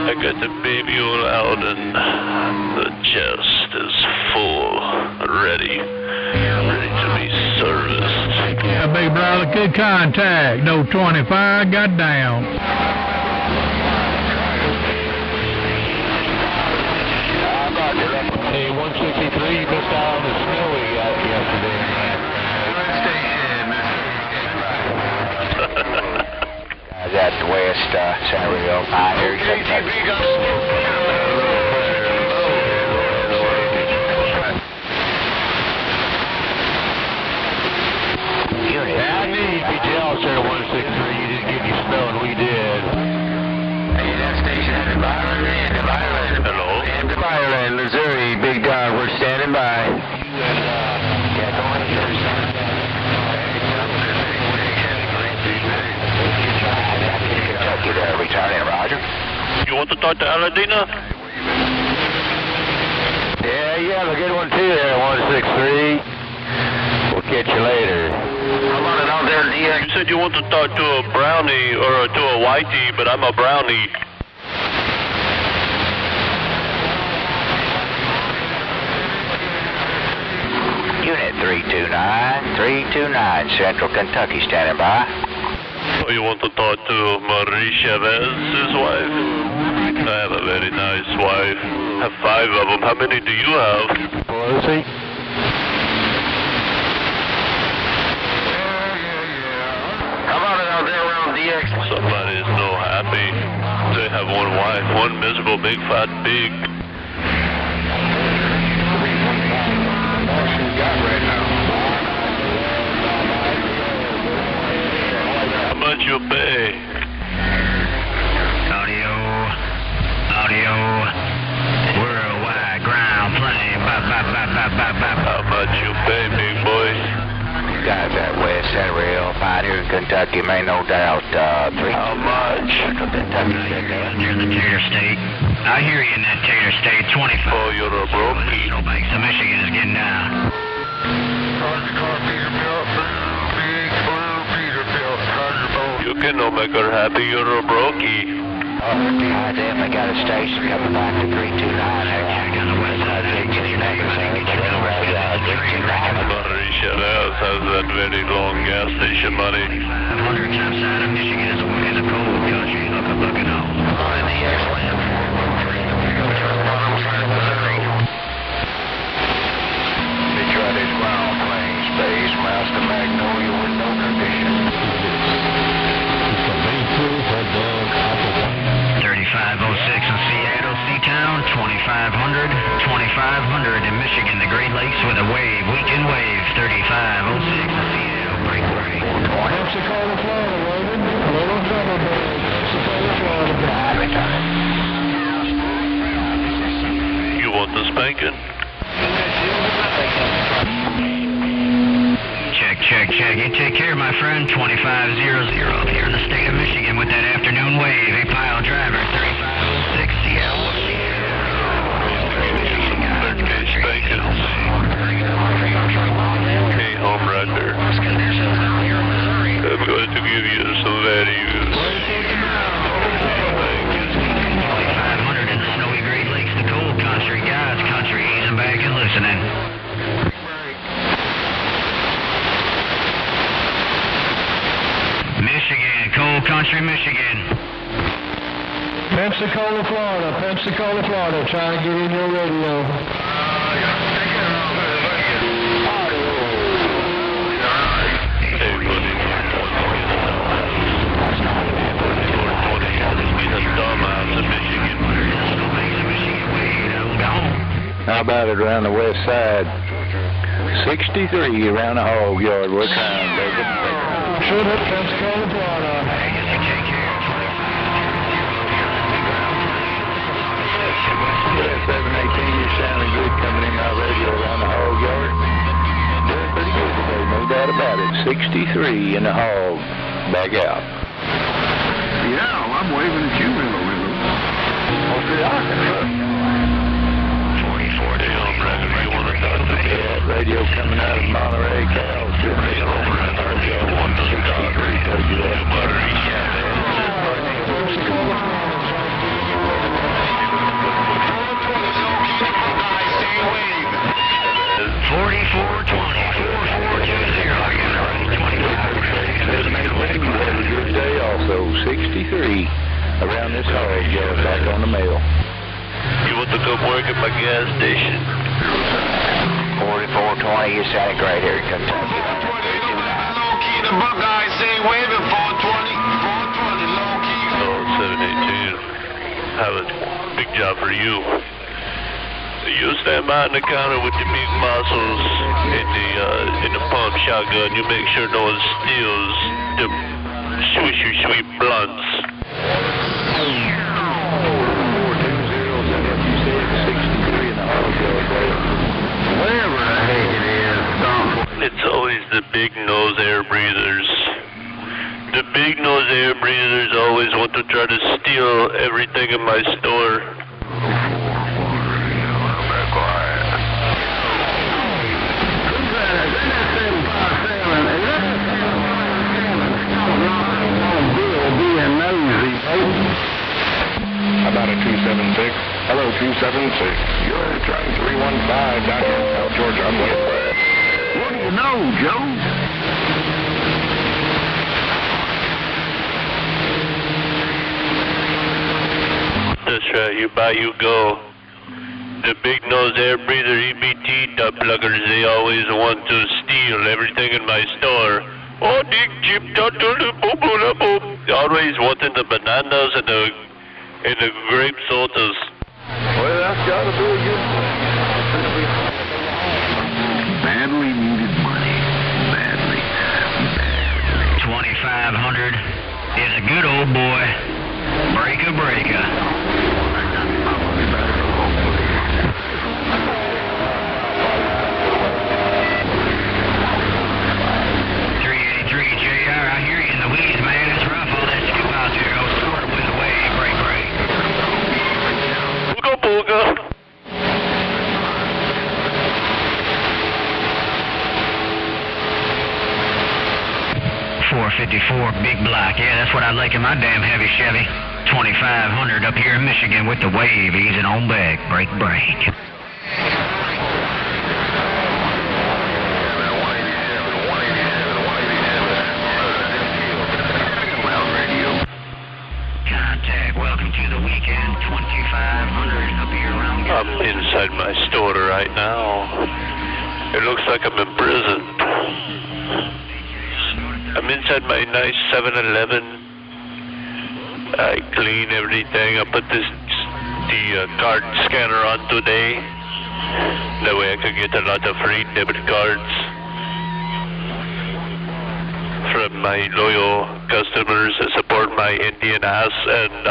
Speaker 12: I got the baby all out and the chest is full, ready to be serviced.
Speaker 2: Yeah, big brother, good contact. No 25 got down.
Speaker 10: Hey, 163, you missed out on the snow we got yesterday. Guys out the west, San Rio, Pioneer, Unit. I need to be jealous there, 163. You didn't get any snow, and we did. Hey, that station at Environment.
Speaker 12: Hello?
Speaker 10: Environment, Missouri, Big Dog, we're standing by. Kentucky there, returning, Roger.
Speaker 12: You want to talk to Aladina?
Speaker 10: Yeah, you have a good one too there, 163. We'll catch you later.
Speaker 12: I'm on it out there, DX. You said you want to talk to a brownie or to a whitey, but I'm a brownie.
Speaker 10: Unit 329, Central Kentucky, standing by.
Speaker 12: Oh, you want to talk to Marie Chavez's wife? I have a very nice wife. I have 5 of them. How many do you have?
Speaker 10: Pelosi?
Speaker 12: How about it out there around DX? Somebody is so happy. They have one wife, one miserable big fat pig. How much you pay?
Speaker 10: Audio, worldwide ground plane,
Speaker 12: How much you pay, big boy?
Speaker 10: Guys out west, San Rio, Pioneer, Kentucky, may no doubt, 3.
Speaker 12: How much?
Speaker 10: Central Kentucky,
Speaker 13: You're in the Tater State. I hear you in that Tater State. 25.
Speaker 12: Oh, you're a brokey.
Speaker 13: Banks of Michigan is getting down.
Speaker 12: You cannot make her happy. You're a brokey.
Speaker 10: I definitely got a station coming back to 329.
Speaker 13: On the west side, I get your name. I didn't get your number.
Speaker 12: Marie Chavez has that very long gas station money.
Speaker 13: 500 outside of Michigan is a cold country. Look at all. In the X-Land.
Speaker 10: Detroit ground plane, space, Master Magnolia with no condition.
Speaker 13: 3506 in Seattle, Seatown, 2500 in Michigan, the Great Lakes with a wave, weekend wave, 3506 in Seattle, break.
Speaker 2: Pensacola, Florida, loaded. Little Thunderbird, Pensacola, Florida.
Speaker 12: You want the spanking?
Speaker 13: Check. You take care, my friend. 2500 up here in the state of Michigan with that afternoon wave. A pile driver, 3506 Seattle.
Speaker 12: Hey, home writer. I'm going to give you some values.
Speaker 13: 2500 in the snowy Great Lakes, the cold country, God's country. Easing back and listening. Michigan, cold country, Michigan.
Speaker 2: Pensacola, Florida, trying to get in your radio.
Speaker 12: Hey, buddy. Be the dumbass of Michigan.
Speaker 9: about it around the west side? 63 around the hog yard. We're trying, baby.
Speaker 2: Should have Pensacola product.
Speaker 9: 718, you're sounding good coming in my radio around the hog yard. Doing pretty good today, no doubt about it. 63 in the hog. Back out.
Speaker 3: Yeah, I'm waving at you, Willow.
Speaker 9: Oh, see, I can look.
Speaker 12: 44 deal, Brandon. You want to talk to me?
Speaker 9: Yeah, radio coming out of Monterey, Cal. Good day also, 63 around this hog yard back on the mail.
Speaker 12: You want to come work at my gas station?
Speaker 10: 4420, you sounded great here in Kentucky.
Speaker 5: The Buckeyes say waving 420.
Speaker 12: 718. Have a big job for you. You stand behind the counter with the big muscles in the pump shotgun. You make sure no one steals the sweet blunts.
Speaker 9: 63 in the hog yard, whatever the heck it is,
Speaker 12: It's always the big nose air breathers. The big nose air breathers always want to try to steal everything in my store.
Speaker 9: About a 276. Hello, 276. You're trying 315 down here in South Georgia. I'm waiting.
Speaker 3: What do you know, Joe?
Speaker 12: That's right, you buy, you go. The big nose air breather EBT top pluggers, they always want to steal everything in my store. Oh, dick, chip, always wanting the bananas and the grape sodas.
Speaker 9: Well, that's got to be a good thing.
Speaker 3: Badly needed money. Badly.
Speaker 13: 2500 is a good old boy. Breaker. 383 JR, I hear you in the weeds, man. It's rough, all that scoop out there. Go sort of with the way. Break.
Speaker 12: Booga.
Speaker 13: 454 Big Block. Yeah, that's what I like in my damn heavy Chevy. 2500 up here in Michigan with the wave. Easing on back. Break. Contact. Welcome to the weekend. 2500 up here around.
Speaker 12: I'm inside my store right now. It looks like I'm in prison. I'm inside my nice 7-Eleven. I clean everything. I put the card scanner on today. That way I can get a lot of free debit cards from my loyal customers that support my Indian ass. And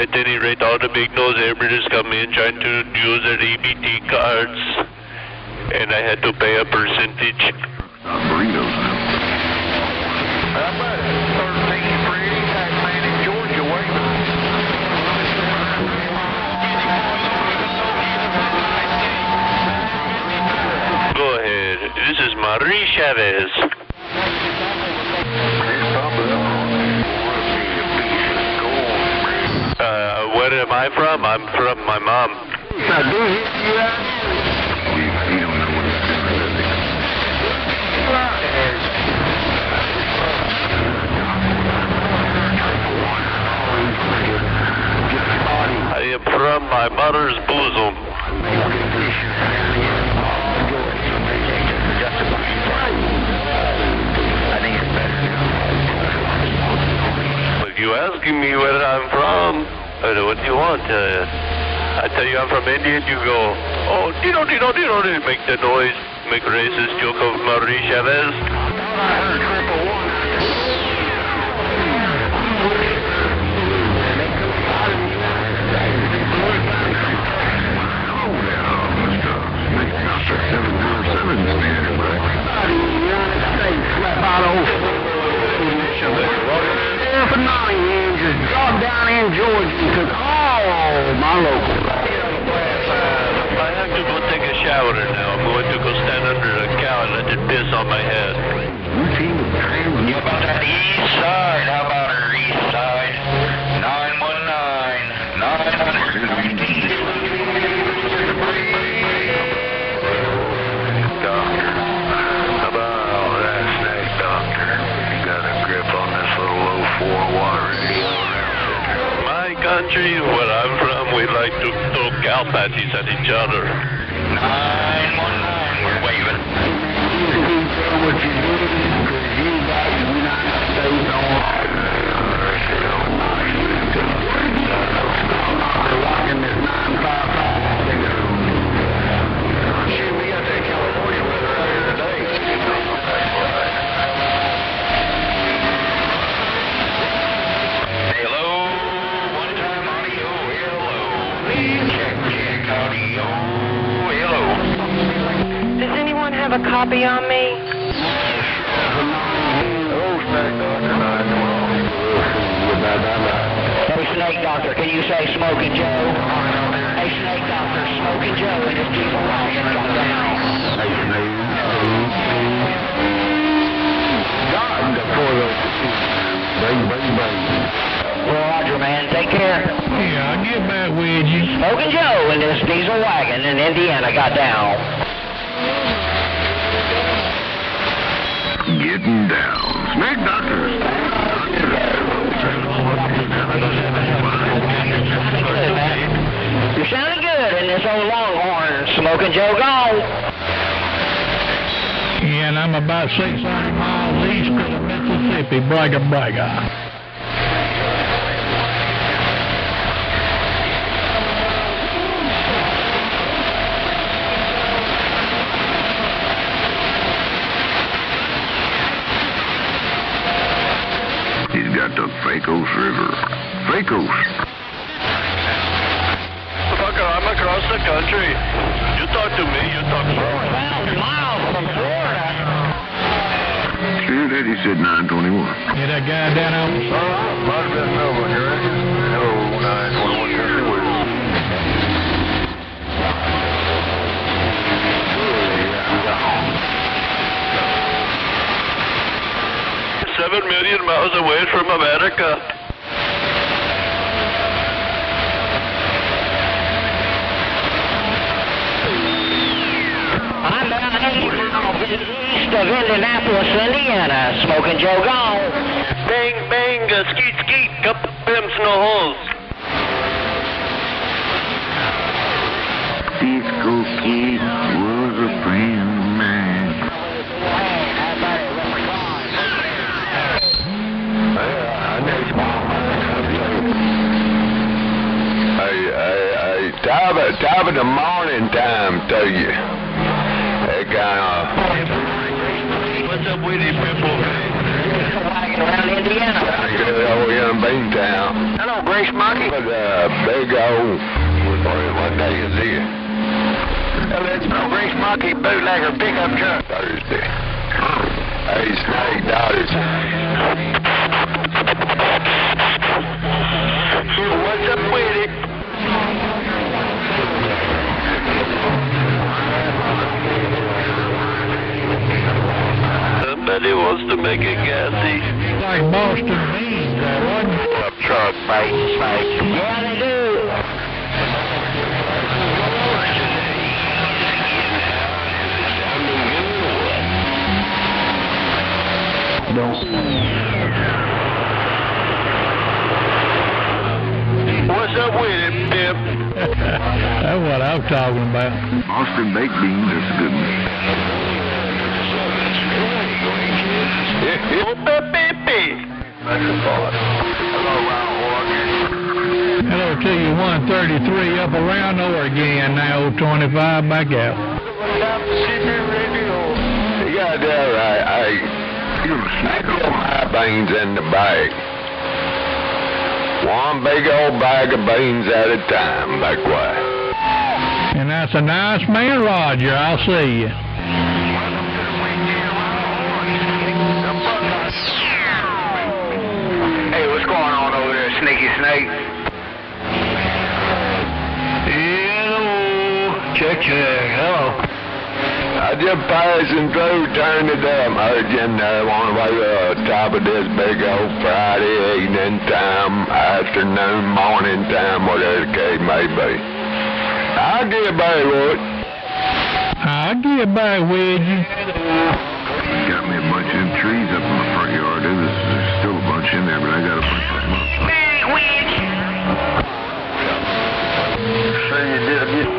Speaker 12: at any rate, all the big nose airbriders come in trying to use their EBT cards, and I had to pay a percentage.
Speaker 3: Burritos now.
Speaker 9: How about it? 13 free tax man in Georgia waiting.
Speaker 12: Go ahead. This is Marie Chavez. Where am I from? I'm from my mom.
Speaker 3: You don't know what it's doing,
Speaker 12: I am from my mother's bosom. If you asking me where I'm from, what do you want? I tell you I'm from India, you go, Oh, Dino, make the noise, make racist joke of Marie Chavez.
Speaker 10: For 9 years, just dropped down in Georgia and took all my local life.
Speaker 12: I have to go take a shower now. I'm going to go stand under a cow and let it piss on my head.
Speaker 10: You about that east side? How about her east side? 919
Speaker 5: Doctor, how about that snake, doctor? You got a grip on this little low 4 water radio.
Speaker 12: My country, where I'm from, we like to throw cow patties at each other.
Speaker 10: 919, we're waving. What you doing? Because you guys do not stay on. They're rocking this 955. Shoot, we got that California weather out here today. Hello, one time audio, hello. Check audio, hello.
Speaker 14: Does anyone have a copy on me?
Speaker 10: Hey, Snake Doctor, can you say Smoking Joe? Hey, Snake Doctor, Smoking Joe and his diesel wagon got down. Well, Roger, man, take care.
Speaker 2: Yeah, I'll get back with you.
Speaker 10: Smoking Joe and his diesel wagon in Indiana got down.
Speaker 3: Getting down. Snake Doctor.
Speaker 10: You're sounding good in this old Longhorn. Smoking Joe gone.
Speaker 2: Yeah, and I'm about 600 miles east of the Mississippi. Bragga, bragga.
Speaker 3: He's got the Pecos River. Pecos.
Speaker 12: Fucker, I'm across the country. You talk to me, you talk to
Speaker 10: 4,000 miles from Florida.
Speaker 3: Sure, Daddy said 921.
Speaker 2: Yeah, that guy down on the side.
Speaker 5: Might have been Melbourne, you reckon? Hello, 921 Country West.
Speaker 12: 7 million miles away from America.
Speaker 10: I'm about 80 miles east of Indianapolis, Indiana. Smoking Joe gone.
Speaker 12: Bang, bang, skeet, skeet, cup pimps, no holes.
Speaker 3: Disco Kid was a friend of mine.
Speaker 5: Top of the morning time to you. That kind of...
Speaker 12: What's up with you people?
Speaker 10: Around Indiana.
Speaker 5: Oh, young Beantown.
Speaker 10: Hello, Grace Monkey.
Speaker 5: But big old... What day is it?
Speaker 10: Well, it's no Grace Monkey bootlegger pickup truck.
Speaker 5: Thursday. Hey, Snake Daughters.
Speaker 10: What's up with it?
Speaker 12: Somebody wants to make it gassy.
Speaker 2: Like Boston beans, wasn't it?
Speaker 5: Truck, mate.
Speaker 10: Yeah, they do.
Speaker 12: What's up with it, pimp?
Speaker 2: That's what I'm talking about.
Speaker 3: Boston baked beans, that's a good one.
Speaker 2: Hello to you, 133 up around Oregon now, 25 back out.
Speaker 15: You got that right. I put my beans in the bag. One big old bag of beans at a time, back way.
Speaker 2: And that's a nice man, Roger. I'll see you.
Speaker 7: Hey, what's going on over there, Sneaky Snake?
Speaker 4: Hello. Check. Hello.
Speaker 15: I just passing through, turned it up. Heard you in there on the way to the top of this big old Friday evening time, afternoon, morning time, whatever the case may be. I'll get back with you.
Speaker 2: I'll get back with you.
Speaker 9: Got me a bunch of them trees up in my front yard. There's still a bunch in there, but I got a bunch of them up.
Speaker 7: So you did it.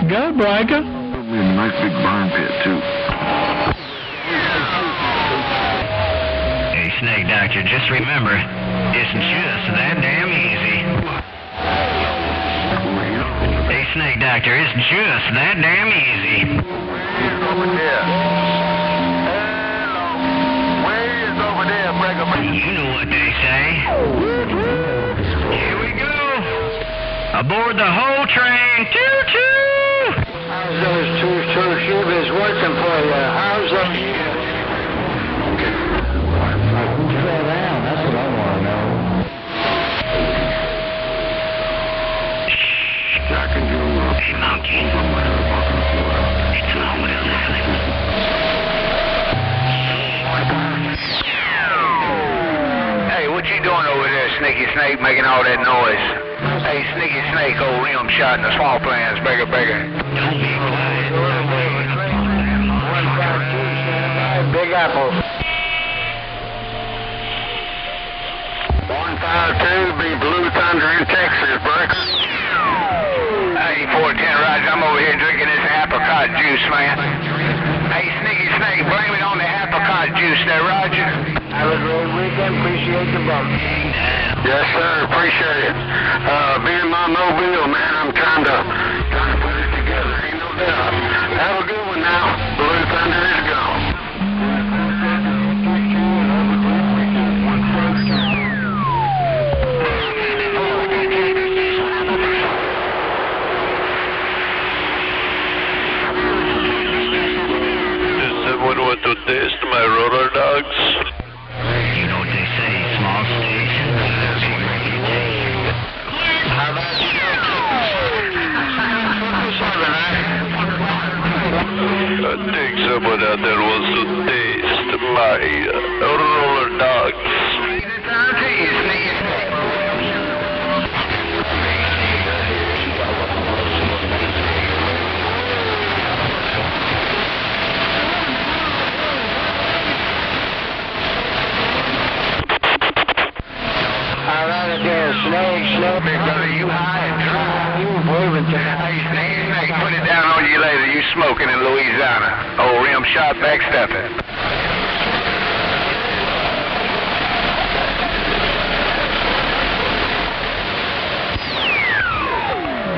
Speaker 2: Go, Breaker.
Speaker 9: A nice big burn pit, too.
Speaker 13: Hey, Snake Doctor, just remember, it's just that damn easy. Hey, Snake Doctor, it's just that damn easy.
Speaker 7: Over there. Where is over there, Breaker?
Speaker 13: You know what they say. Here we go. Aboard the whole train. Choo-choo!
Speaker 10: How's those two shivers working for you? How's those?
Speaker 11: Who's fell down? That's what I want to know.
Speaker 9: Jack and Joe.
Speaker 13: Hey, Monkey. It's all well listening.
Speaker 7: Hey, what you doing over there, Sneaky Snake, making all that noise? Hey, Sneaky Snake, old rim shot in the small plans, Breaker.
Speaker 13: Don't be quiet.
Speaker 10: Big Apple.
Speaker 7: 152 be Blue Thunder in Texas, Breaker. Hey, 410 Roger, I'm over here drinking this apricot juice, man. Hey, Sneaky Snake, blame it on the apricot juice there, Roger.
Speaker 10: Have a great weekend. Appreciate the bump.
Speaker 15: Yes, sir. Appreciate it. Being my mobile, man, I'm trying to put it together. Ain't no doubt. Have a good one now. Blue Thunder is gone.
Speaker 12: Does someone want to taste my roller dogs?
Speaker 13: You know what they say, small station, big reputation.
Speaker 12: I think someone out there wants to taste my roller dogs.
Speaker 10: Snake.
Speaker 7: Big brother, you high and dry.
Speaker 10: You moving to
Speaker 7: Hey, Snake, put it down on you later. You smoking in Louisiana. Old rim shot backstepping.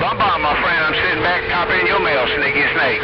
Speaker 7: Bump on, my friend. I'm sitting back copying your mail, Sneaky Snake.